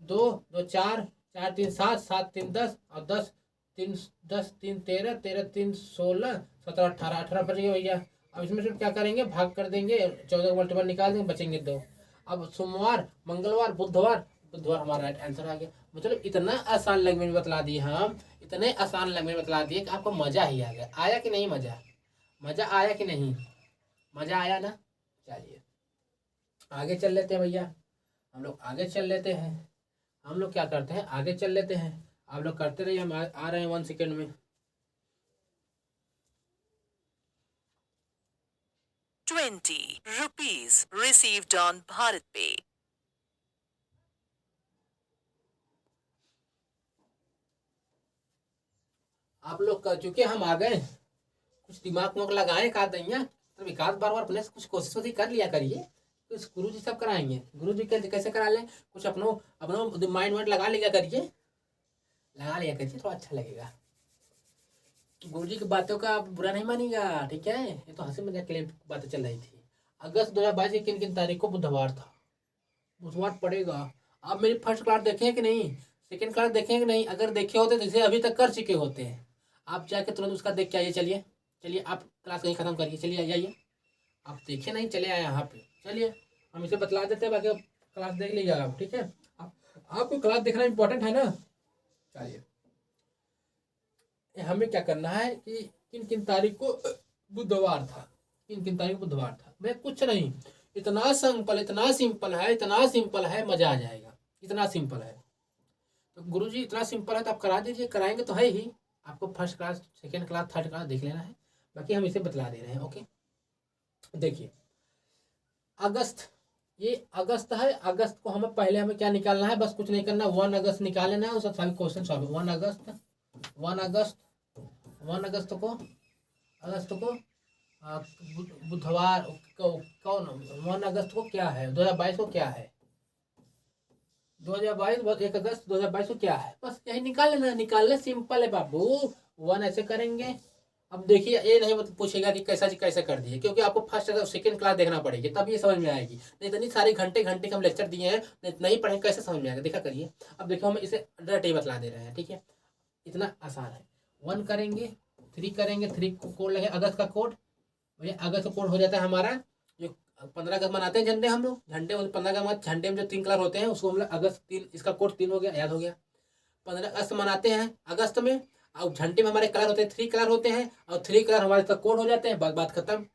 2 2 4 4 3 7 7 3 10, और 10 3 10 3 13 13 3 16 17 18 18 बचेंगे भैया। अब इसमें से क्या करेंगे, भाग कर देंगे, 14 का मल्टीपल निकाल देंगे, बचेंगे 2। अब सोमवार मंगलवार बुधवार हमारा राइट आंसर आ गया। मतलब इतना आसान लैंग्वेज बतला दिए हम, इतने आसान लैंग्वेज बतला दिए कि आपको मज़ा ही आ गया। आया कि नहीं मज़ा आया कि नहीं, मज़ा आया ना। चलिए आगे चल लेते हैं भैया, हम लोग आगे चल लेते हैं। हम लोग क्या करते हैं, आगे चल लेते हैं, आप लोग करते रहिए, हम आ रहे हैं 1 सेकेंड में। 20 rupees received on Bharat Pay. आप लोग कर चुके, हम आ गए, कुछ दिमाग वमाग लगाए एक आध दैया, तो एक आध बार अपने से कुछ कोशिश वोशिश कर लिया करिए। कुछ गुरु जी सब कराएंगे, गुरु जी कैसे करा लें, कुछ अपनो माइंड वाइंड लगा लिया करिए, थोड़ा अच्छा लगेगा। गुरु जी की बातों का आप बुरा नहीं मानिएगा, ठीक है, ये तो हंसी मजाक के लिए बातें चल रही थी। अगस्त 2022 की किन किन तारीख को बुधवार था, बुधवार पड़ेगा। आप मेरी फर्स्ट क्लास देखे हैं कि नहीं, सेकंड क्लास देखे हैं कि नहीं, अगर देखे होते तो इसे अभी तक कर चुके होते हैं। आप जाके तुरंत उसका देख के आइए, चलिए आप क्लास कहीं ख़त्म करिए, चलिए आइए, आप देखिए नहीं, चले आए यहाँ पे, चलिए हम इसे बतला देते हैं, बाकी क्लास देख लीजिएगा आप, ठीक है। आपको क्लास देखना इंपॉर्टेंट है ना। चलिए हमें क्या करना है कि किन किन तारीख को बुधवार था, किन किन तारीख को बुधवार था, मैं कुछ नहीं, इतना सिंपल है, मजा आ जाएगा, इतना सिंपल है। तो गुरुजी इतना सिंपल है तो आप करा दीजिए, कराएंगे तो है ही, आपको first class second class third class देख लेना है, बाकी हम इसे बतला दे रहे हैं। ओके देखिए अगस्त, ये अगस्त है, अगस्त को हमें पहले हमें क्या निकालना है, बस कुछ नहीं करना, 1 अगस्त निकाल लेना है, उसका सारे क्वेश्चन सॉल्व। 1 अगस्त 1 अगस्त को बुधवार कौन 1 अगस्त को क्या है, 2022 को क्या है, 2022 1 अगस्त 2022 को क्या है, बस यही निकाल लेना, निकालना सिंपल है बाबू। 1 ऐसे करेंगे, अब देखिए ये नहीं मतलब पूछेगा कि कैसा कैसे कर दिए, क्योंकि आपको फर्स्ट और सेकंड क्लास देखना पड़ेगी तब ये समझ में आएगी। नहीं तो इतनी सारी घंटे घंटे के हम लेक्चर दिए हैं, नहीं पढ़े कैसे समझ में आएगा। देखा करिए, अब देखो हम इसे डायरेक्ट बतला दे रहे हैं, ठीक है, इतना आसान है। 1 करेंगे, 3 करेंगे, 3 कोड लगे अगस्त का कोड। भैया अगस्त का कोड हो जाता है हमारा, जो 15 अगस्त मनाते हैं झंडे हम लोग, झंडे 15 अगस्त झंडे में जो 3 कलर होते हैं उसको हम लोग अगस्त 3, इसका कोड 3 हो गया, याद हो गया। 15 अगस्त मनाते हैं अगस्त में, और झंडे में हमारे कलर होते हैं 3 कलर होते हैं, और 3 कलर हमारे इसका कोड हो जाते हैं, बात खत्म।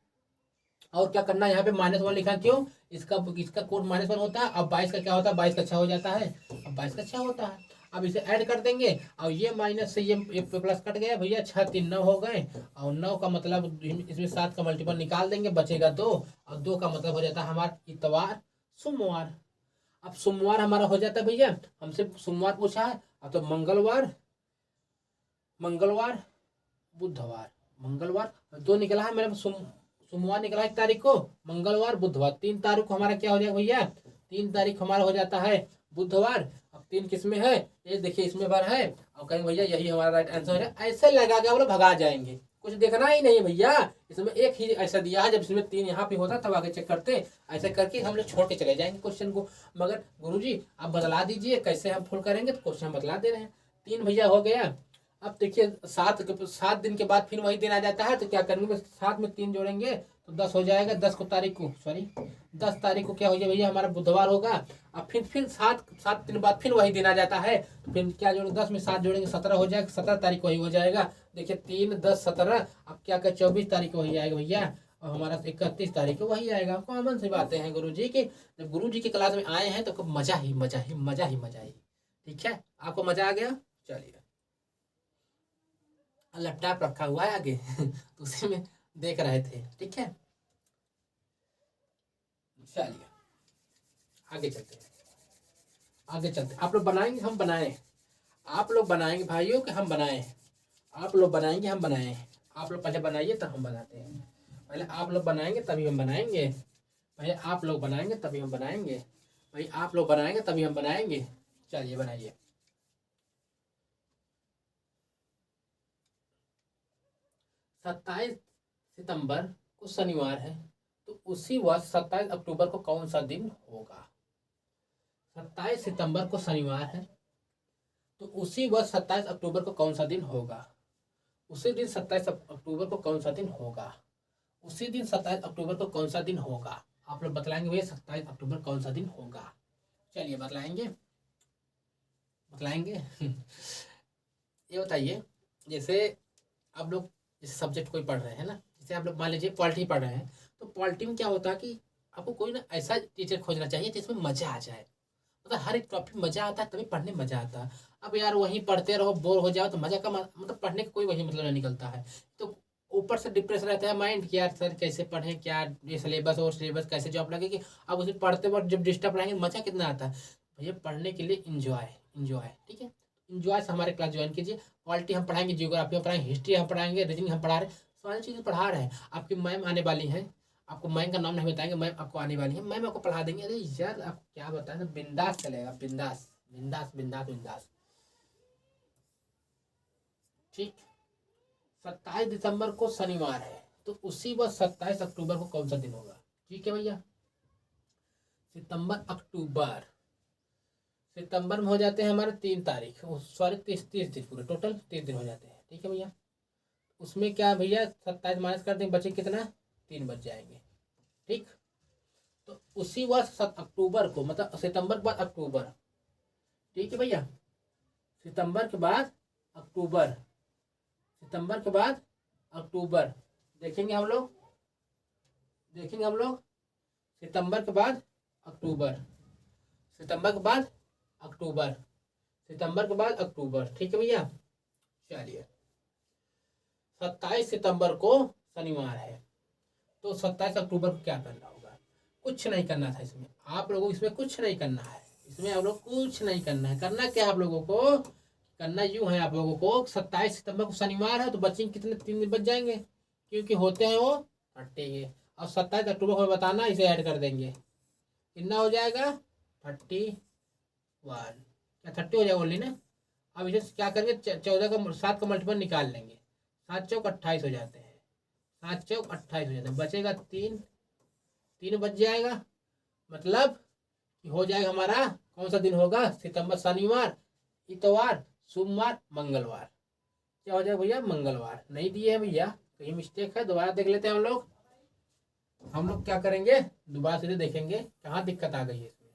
और क्या करना है, यहाँ पे -1 लिखा क्यों, इसका कोड -1 होता है। अब 22 का क्या होता है, 22 का 6 हो जाता है, अब 22 का 6 होता है। अब इसे ऐड कर देंगे, और ये माइनस से ये प्लस कट गया भैया, 6 3 9 हो गए, और 9 का मतलब इसमें 7 का मल्टीपल निकाल देंगे, बचेगा 2, और 2 का मतलब हो जाता है हमारा इतवार सोमवार। अब सोमवार हमारा हो जाता है भैया, हमसे सोमवार पूछा है, अब तो मंगलवार बुधवार, मंगलवार 2 निकला है मेरा, सोमवार निकला 1 तारीख को, मंगलवार बुधवार 3 तारीख को हमारा क्या हो जाएगा भैया, 3 तारीख हमारा हो जाता है बुधवार। अब 3 किस में है, ये देखिए इसमें भर है, और कहेंगे भैया यही हमारा राइट आंसर है, ऐसे लगा के वो लोग भगा जाएंगे, कुछ देखना ही नहीं है भैया। इसमें एक ही ऐसा दिया है, जब इसमें 3 यहाँ पे होता तब आगे चेक करते, ऐसे करके हम लोग छोड़ के चले जाएंगे क्वेश्चन को। मगर गुरुजी आप बतला दीजिए कैसे हम फुल करेंगे, तो क्वेश्चन हम बतला दे रहे हैं। 3 भैया हो गया। अब देखिए 7 दिन के बाद फिर वही दिन आ जाता है, तो क्या करेंगे, 7 में 3 जोड़ेंगे तो 10 हो जाएगा। 10 तारीख को क्या हो जाएगा भैया, हमारा बुधवार होगा। अब फिर 7 दिन बाद फिर वही दिन आ जाता है, तो फिर क्या जोड़ेंगे, 10 में 7 जोड़ेंगे 17 हो जाएगा, 17 तारीख को वही हो जाएगा। देखिए 3 10 17, अब क्या कर 24 तारीख को वही आएगा भैया, और हमारा 31 तारीख को वही आएगा। कॉमन सी बातें हैं गुरु जी की, जब गुरु जी की क्लास में आए हैं तो मजा ही मजा ही मजा ही मजा ही। ठीक है, आपको मजा आ गया, चलिए। लैपटॉप रखा हुआ है आगे तो उसी में देख रहे थे, ठीक है, चलिए आगे चलते हैं, आप लोग बनाएंगे हम बनाए, आप लोग बनाएंगे भाइयों कि हम बनाए, आप लोग बनाएंगे हम बनाए, आप लोग पहले बनाइए तब हम बनाते हैं, पहले आप लोग बनाएंगे तभी हम बनाएंगे, पहले आप लोग बनाएंगे तभी हम बनाएंगे, भाई आप लोग बनाएंगे तभी हम बनाएंगे। चलिए बनाइए। 27 सितंबर को शनिवार है, तो उसी वर्ष 27 अक्टूबर को कौन सा दिन होगा। 27 सितंबर को शनिवार है, तो उसी वर्ष 27 अक्टूबर को कौन सा दिन होगा, उसी दिन 27 अक्टूबर को कौन सा दिन होगा, उसी दिन 27 अक्टूबर को कौन सा दिन होगा। आप लोग बतलाएंगे भैया 27 अक्टूबर कौन सा दिन होगा। चलिए बतलाएंगे ये बताइए, जैसे आप लोग जैसे सब्जेक्ट कोई पढ़ रहे हैं ना, जैसे आप लोग मान लीजिए पॉलिटी पढ़ रहे हैं, तो पॉलिटी में क्या होता है कि आपको कोई ना ऐसा टीचर खोजना चाहिए जिसमें मजा आ जाए, मतलब हर एक टॉपिक मजा आता है तभी पढ़ने में मजा आता है। अब यार वहीं पढ़ते रहो बोर हो जाओ तो मजा का मतलब पढ़ने का कोई वही मतलब नहीं निकलता है, तो ऊपर से डिप्रेस रहता है माइंड कि यार सर कैसे पढ़ें, क्या ये सिलेबस और सिलेबस कैसे जॉब लगेगी। अब उसे पढ़ते वक्त जब डिस्टर्ब रहेंगे मजा कितना आता है भैया, पढ़ने के लिए इंजॉय, ठीक है, इंजॉय से हमारे क्लास ज्वाइन कीजिए। पॉलिटी हम पढ़ाएंगे, जियोग्राफी हम पढ़ाएंगे, हिस्ट्री हम पढ़ाएंगे, रीजनिंग हम पढ़ा रहे हैं, सारी चीज़ें पढ़ा रहे हैं। आपकी मैम आने वाली हैं, आपको मैम का नाम नहीं बताएंगे, मैम आपको आने वाली है, मैम आपको पढ़ा देंगे। अरे यार आप क्या बताएं, तो बिंदास चलेगा, बिंदास बिंदास बिंदास बिंदास। ठीक, 27 दिसंबर को शनिवार है, तो उसी वक्त 27 अक्टूबर को कौन सा दिन होगा। ठीक है भैया, सितंबर में हो जाते हैं हमारे 3 तारीख, सॉरी 30 दिन, पूरे टोटल 30 दिन हो जाते हैं। ठीक है भैया, उसमें क्या भैया 27 माइनस कर देंगे, बचे कितना, 3 बच जाएंगे। ठीक, तो उसी वर्ष अक्टूबर को, मतलब सितंबर के बाद अक्टूबर, ठीक है भैया, सितंबर के बाद अक्टूबर देखेंगे हम लोग सितंबर के बाद अक्टूबर, ठीक है भैया। चलिए 27 सितंबर को शनिवार है, तो 27 अक्टूबर को क्या करना होगा, कुछ नहीं करना था इसमें, आप लोगों को इसमें कुछ नहीं करना है, इसमें आप लोग कुछ नहीं करना है। करना क्या है आप लोगों को, करना यूं है आप लोगों को, 27 सितंबर को शनिवार है तो बच्चे कितने 3 दिन बच जाएंगे, क्योंकि होते हैं वो 30, और 27 अक्टूबर को बताना, इसे ऐड कर देंगे, कितना हो जाएगा 31, क्या 30 हो जाएगा ओनली ना। अब इसे क्या करेंगे, 14 का 7 का मल्टीपल निकाल लेंगे, 7 चौक 28 हो जाते हैं, 7 चौक 28 हो जाते हैं, बचेगा 3, 3 बच जाएगा, मतलब कि हो जाएगा हमारा कौन सा दिन होगा सितंबर, शनिवार, इतवार, सोमवार, मंगलवार। क्या हो जाएगा भैया मंगलवार। नहीं दिए हैं भैया, तो ये मिस्टेक है, दोबारा देख लेते हैं हम लोग क्या करेंगे, दोबारा से देखेंगे कहाँ दिक्कत आ गई है इसमें।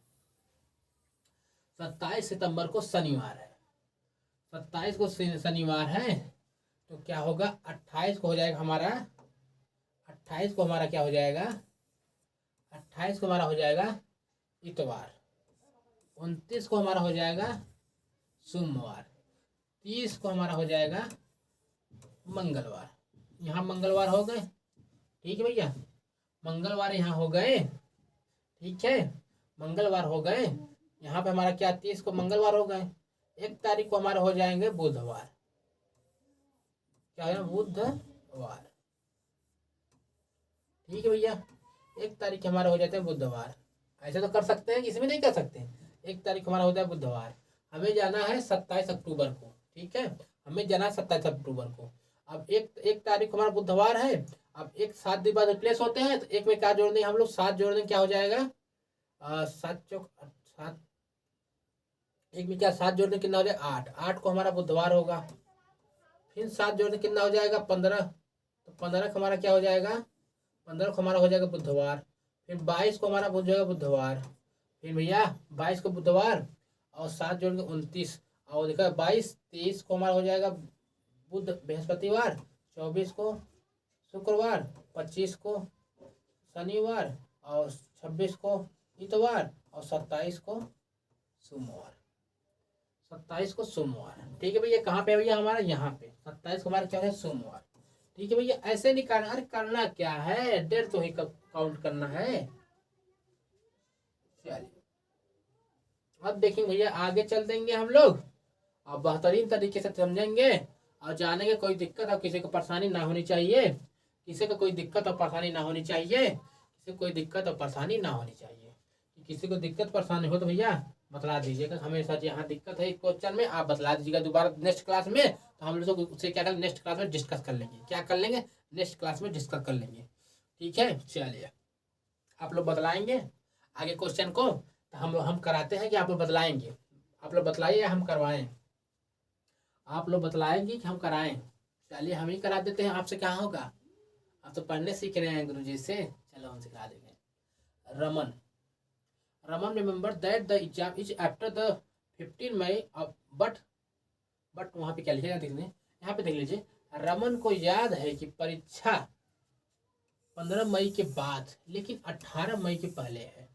27 सितंबर को शनिवार है, 27 को शनिवार है, तो क्या होगा 28 को हो जाएगा हमारा, 28 को हमारा क्या हो जाएगा, 28 को हमारा हो जाएगा इतवार, 29 को हमारा हो जाएगा सोमवार, 30 को हमारा हो जाएगा मंगलवार। यहाँ मंगलवार हो गए, ठीक है भैया, मंगलवार यहाँ हो गए, ठीक है, मंगलवार हो गए। यहाँ पे हमारा क्या 30 को मंगलवार हो गए, 1 तारीख को हमारे हो जाएंगे बुधवार, क्या है बुधवार, ठीक है भैया, 1 तारीख हमारा हो जाते हैं बुधवार। ऐसे तो कर सकते हैं, इसमें नहीं कर सकते, 1 तारीख हमारा होता है बुधवार। हमें जाना है 27 अक्टूबर को, ठीक है, हमें जाना है 27 अक्टूबर को। अब एक तारीख हमारा बुधवार है, अब एक 7 दिन बाद रिप्लेस होते हैं, तो एक में क्या जोड़ देंगे हम लोग, 7 जोड़ देंगे, क्या हो जाएगा 7 चौक 7, एक में क्या 7 जोड़ने कितना हो जाएगा 8, 8 को हमारा बुधवार होगा, फिर 7 जोड़ने कितना हो जाएगा 15, तो 15 को हमारा क्या हो जाएगा, 15 को हमारा हो जाएगा बुधवार, फिर 22 को हमारा हो जाएगा बुधवार, फिर भैया 22 को बुधवार और 7 जोड़ के 29, और देखा 22, 23 को हमारा हो जाएगा बुध बृहस्पतिवार, 24 को शुक्रवार, 25 को शनिवार और 26 को इतवार और 27 को सोमवार, 27 को सोमवार, ठीक है भैया। कहाँ पे भैया हमारा यहाँ पे 27 को हमारा क्या है सोमवार, ठीक है भैया। ऐसे नहीं करना, अरे करना क्या है, डेढ़ तो ही काउंट करना है। चलिए अब देखेंगे भैया, आगे चल देंगे हम लोग और बेहतरीन तरीके से समझेंगे और जानेंगे। कोई दिक्कत और किसी को परेशानी ना होनी चाहिए, किसी को कोई दिक्कत और परेशानी ना होनी चाहिए, किसी को कोई दिक्कत और परेशानी ना होनी चाहिए। किसी को दिक्कत परेशानी हो तो भैया बतला दीजिएगा, हमेशा यहाँ दिक्कत है इस क्वेश्चन में, आप बतला दीजिएगा दोबारा नेक्स्ट क्लास में, तो हम लोग उससे क्या करेंगे नेक्स्ट क्लास में डिस्कस कर लेंगे। क्या कर लेंगे, नेक्स्ट क्लास में डिस्कस कर लेंगे, ठीक है। चलिए आप लोग बतलाएंगे आगे क्वेश्चन को, तो हम कराते हैं कि आप लोग बतलाएंगे, आप लोग बतलाइए या हम करवाएं, आप लोग बतलाएंगे कि हम कराएं। चलिए हम ही करा देते हैं, आपसे क्या होगा, आप तो पढ़ने सीख रहे हैं गुरु जी से, चलो हम सिखा देंगे। Raman remember that the exam is after the 15 May, but वहाँ पे क्या लिखेगा देखने, यहाँ पे देख लीजिए, रमन को याद है कि परीक्षा 15 मई के बाद लेकिन 18 मई के पहले है,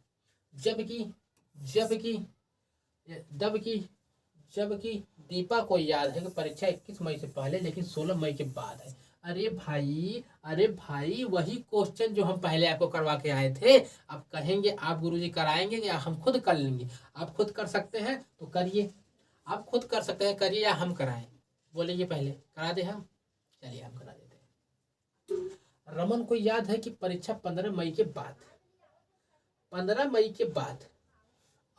जबकि दीपा को याद है कि परीक्षा 21 मई से पहले लेकिन 16 मई के बाद है। अरे भाई वही क्वेश्चन जो हम पहले आपको करवा के आए थे, आप कहेंगे आप गुरुजी कराएंगे या हम खुद कर लेंगे। आप खुद कर सकते हैं तो करिए, आप खुद कर सकते हैं करिए या हम कराएं, बोलेंगे पहले करा दे हम, चलिए हम करा देते हैं। रमन को याद है कि परीक्षा 15 मई के बाद, 15 मई के बाद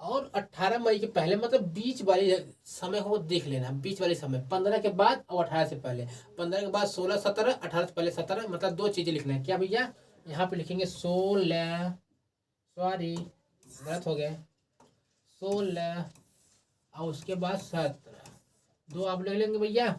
और 18 मई के पहले, मतलब बीच वाली समय को देख लेना, बीच वाले समय 15 के बाद और 18 से पहले, 15 के बाद 16, 17, 18 से पहले 17, मतलब 2 चीजें लिखना है। क्या भैया, यहाँ पे लिखेंगे 16, सॉरी गलत हो गए, 16 और उसके बाद 17, 2 आप लिख लेंगे भैया।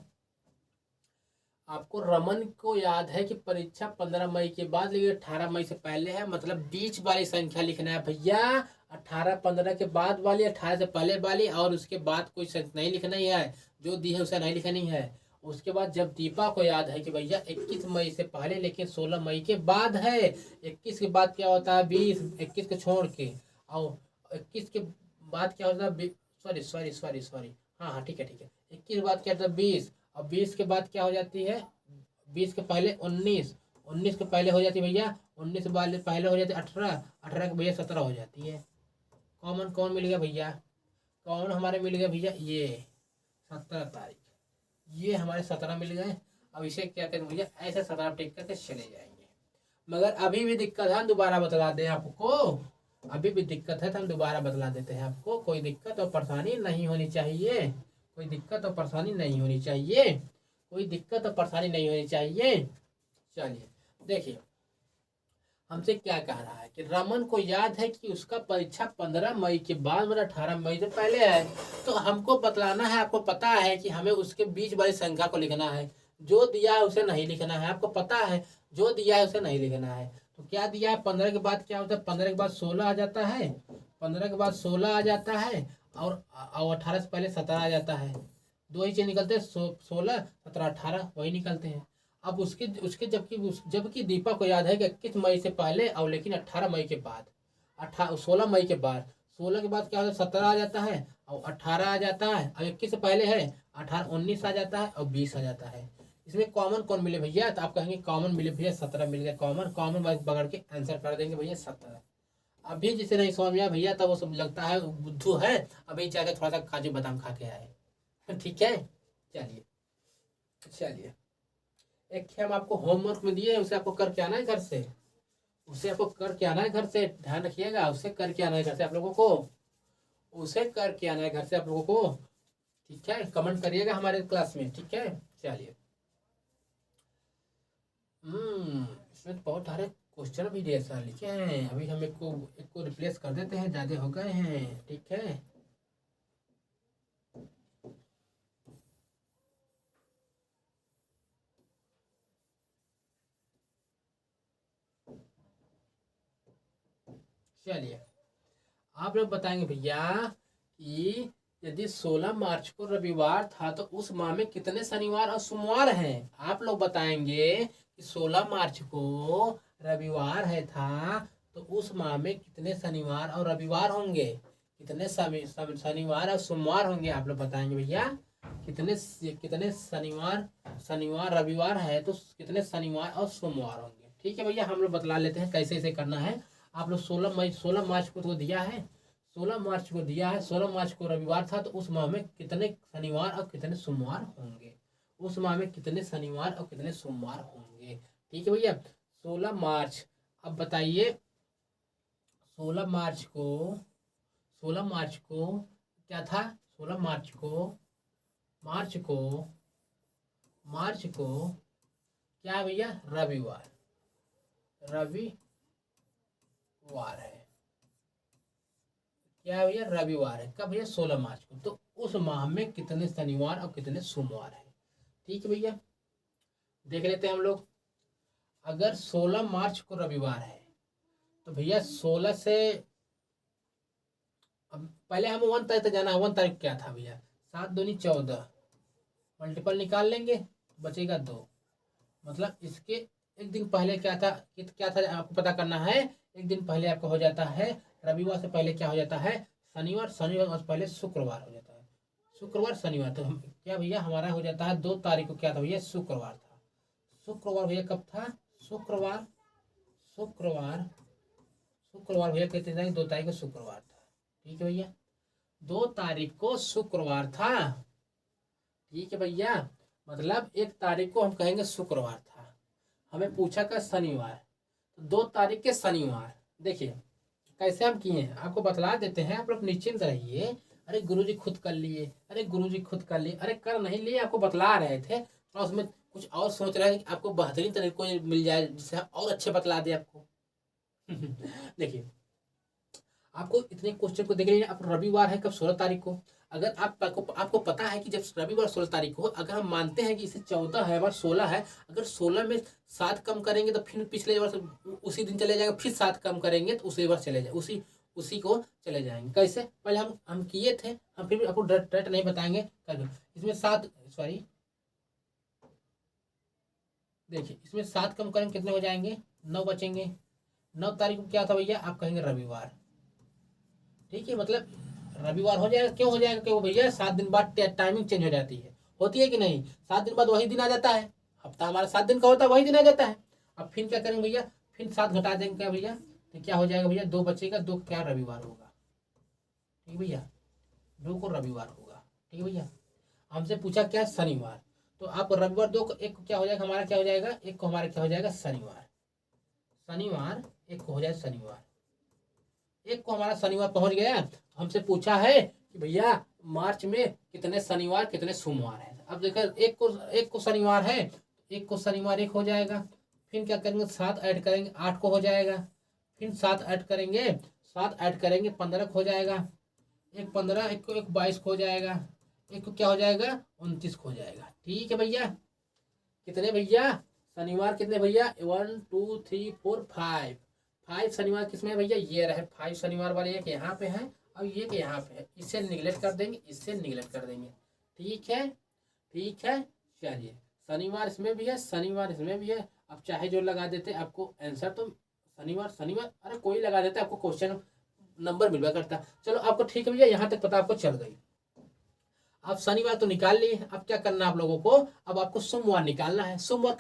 आपको रमन को याद है कि परीक्षा 15 मई के बाद लेकिन 18 मई से पहले है, मतलब बीच वाली संख्या लिखना है भैया। 18, 15 के बाद वाली, 18 से पहले वाली, और उसके बाद कोई संख्या नहीं लिखना ही है, जो दी है उसे नहीं लिखनी है। उसके बाद जब दीपा को याद है कि भैया 21 मई से पहले लेकिन 16 मई के बाद है, 21 के बाद क्या होता है 20, 21 को छोड़ के, और 21 के बाद क्या होता है, सॉरी हाँ ठीक है 21 के बाद क्या होता है 20, और 20 के बाद क्या हो जाती है, 20 के पहले 19, 19 के पहले हो जाती है भैया, 19 के बाद पहले हो जाती है 18, 18 के भैया 17 हो जाती है। कॉमन कौन मिल गया भैया, कौन हमारे मिल गया भैया, ये 17 तारीख, ये हमारे 17 मिल गए। अब इसे क्या करें भैया, ऐसे 17 टिक करके चले जाएंगे। मगर अभी भी दिक्कत है, हम दोबारा बतला दें आपको, अभी भी दिक्कत है तो हम दोबारा बतला देते हैं आपको। कोई दिक्कत और परेशानी नहीं होनी चाहिए, कोई दिक्कत और परेशानी नहीं होनी चाहिए, कोई दिक्कत और परेशानी नहीं होनी चाहिए। चलिए देखिए हमसे क्या कह रहा है कि रमन को याद है कि उसका परीक्षा 15 मई के बाद मतलब 18 मई से पहले है। तो हमको बतलाना है, आपको पता है कि हमें उसके बीच वाली संख्या को लिखना है। जो दिया है उसे नहीं लिखना है, आपको पता है जो दिया है उसे नहीं लिखना है। तो क्या दिया है, 15 के बाद क्या होता है, 15 के बाद 16 आ जाता है, 15 के बाद 16 आ जाता है और 18 से पहले 17 आ जाता है। दो ही चीज निकलते हैं, 16 17 18 वही निकलते हैं। अब उसके उसके जबकि दीपा को याद है कि 21 मई से पहले और लेकिन 18 मई के बाद, 16 मई के बाद, 16 के बाद क्या होता है 17 आ जाता है और 18 आ जाता है और 21 से पहले है 18 19 आ जाता है और 20 आ जाता है। इसमें कॉमन कौन मिले भैया, तो आप कहेंगे कॉमन मिले भैया 17 मिल गया, कॉमन कॉमन पकड़ के आंसर कर देंगे भैया 17। अभी जिसे नहीं समझ में आया भैया तब वो सब लगता है बुद्धू है, अभी जाके थोड़ा सा काजू बादाम खा के आए। ठीक है चलिए चलिए एक हम आपको होमवर्क में दिए, उसे आपको करके आना है घर से, उसे आपको करके आना है घर से, ध्यान रखिएगा उसे करके आना है घर से आप लोगों को, उसे करके आना है घर से आप लोगों को। ठीक है कमेंट करिएगा हमारे क्लास में। ठीक है चलिए इसमें तो बहुत सारे क्वेश्चन भी ढेर सारे लिखे हैं। अभी हम एक को रिप्लेस कर देते हैं, ज्यादा हो गए हैं। ठीक है चलिए आप लोग बताएंगे भैया कि यदि 16 मार्च को रविवार था तो उस माह में कितने शनिवार और सोमवार हैं। आप लोग बताएंगे कि 16 मार्च को रविवार है था तो उस माह में कितने शनिवार और रविवार होंगे, कितने शनिवार और सोमवार होंगे। आप लोग बताएंगे भैया कितने कितने शनिवार रविवार है तो कितने शनिवार और सोमवार होंगे। ठीक है भैया हम लोग बतला लेते हैं कैसे इसे करना है। आप लोग 16 मार्च को तो दिया है, 16 मार्च को दिया है, 16 मार्च को रविवार था तो उस माह में कितने शनिवार और कितने सोमवार होंगे, उस माह में कितने शनिवार और कितने सोमवार होंगे। ठीक है भैया 16 मार्च, अब बताइए 16 मार्च को, 16 मार्च को क्या था, 16 मार्च को मार्च को क्या भैया रविवार है, क्या भैया रविवार है। कब भैया 16 मार्च को। तो उस माह में कितने शनिवार और कितने सोमवार है। ठीक है भैया देख लेते हैं हम लोग। अगर 16 मार्च को रविवार है तो भैया 16 से, अब पहले हम 1 तारीख तक जाना है। 1 तारीख क्या था भैया, 7 दूनी 14, मल्टीपल निकाल लेंगे बचेगा 2। मतलब इसके एक दिन पहले क्या था, क्या था आपको पता करना है। एक दिन पहले आपका हो जाता है रविवार से पहले क्या हो जाता है शनिवार, शनिवार से पहले शुक्रवार हो जाता है, शुक्रवार शनिवार। तो हम क्या भैया हमारा हो जाता है 2 तारीख को क्या था भैया शुक्रवार था। शुक्रवार भैया कब था, शुक्रवार भैया कहते हैं 2 तारीख को शुक्रवार था। ठीक है भैया 2 तारीख को शुक्रवार था। ठीक है भैया मतलब 1 तारीख को हम कहेंगे शुक्रवार था, हमें पूछा का शनिवार, तो 2 तारीख के शनिवार। देखिए कैसे हम किए हैं आपको बतला देते हैं, आप लोग निश्चिंत रहिए। अरे गुरुजी खुद कर लिए, अरे गुरुजी खुद कर लिए, अरे कर नहीं लिए, आपको बतला रहे थे और उसमें कुछ और सोच रहे हैं कि आपको बेहतरीन तरीके को मिल जाए जिससे और अच्छे बतला दे आपको। देखिए आपको इतने क्वेश्चन को देख लीजिए। आप रविवार है कब 16 तारीख को, अगर आपको पता है कि जब रविवार 16 तारीख को, अगर हम मानते हैं कि इसे 14 है और 16 है, अगर 16 में 7 कम करेंगे तो फिर पिछले वर्ष उसी दिन चले जाएंगे, फिर 7 कम करेंगे तो उसी वर्ष चले जाए उसी को चले जाएंगे। कैसे पहले हम किए थे, हम फिर भी आपको डायरेक्ट नहीं बताएंगे कर। इसमें 7 सॉरी देखिए इसमें 7 कम करेंगे कितने हो जाएंगे 9 बचेंगे। 9 तारीख को क्या था भैया आप कहेंगे रविवार। ठीक है मतलब रविवार हो जाएगा, क्यों हो जाएगा क्यों भैया 7 दिन बाद टाइमिंग चेंज हो जाती है, होती है कि नहीं। 7 दिन बाद वही दिन आ जाता है, हफ्ता हमारा 7 दिन का होता है वही दिन आ जाता है। अब फिर क्या करेंगे भैया, फिर 7 घटा देंगे क्या भैया, तो क्या हो जाएगा भैया 2 बचेगा, 2 क्या रविवार होगा। ठीक भैया 2 को रविवार होगा। ठीक है भैया हमसे पूछा क्या शनिवार, तो आप रविवार 2 को, एक क्या हो जाएगा हमारा क्या हो जाएगा, एक को हमारा क्या हो जाएगा शनिवार, एक को हो जाएगा शनिवार, एक को हमारा शनिवार पहुंच गया। हमसे पूछा है कि भैया मार्च में कितने शनिवार कितने सोमवार है, अब देखो एक को शनिवार है, एक को शनिवार एक हो जाएगा, फिर क्या करेंगे 7 ऐड करेंगे 8 को हो जाएगा, फिर 7 ऐड करेंगे 15 को हो जाएगा, एक 15 एक को एक 22 को हो जाएगा, एक को क्या हो जाएगा 29 को हो जाएगा। ठीक है भैया, कितने भैया शनिवार कितने भैया 1 2 3 4 5 5 शनिवार किसमें है भैया, ये रहे 5 शनिवार वाले, एक यहाँ पे है और ये के यहाँ पे है, इससे निगलेक्ट कर देंगे, इससे निगलेक्ट कर देंगे। ठीक है, ठीक है, चलिए शनिवार इसमें भी है, शनिवार इसमें भी है। अब चाहे जो लगा देते आपको आंसर तो शनिवार शनिवार अरे कोई लगा देते आपको क्वेश्चन नंबर मिलवा करता। चलो आपको ठीक है भैया, यहाँ तक पता आपको चल गई। अब शनिवार तो निकाल लिए, अब क्या करना आप लोगों को, अब आपको सोमवार निकालना है। सोमवार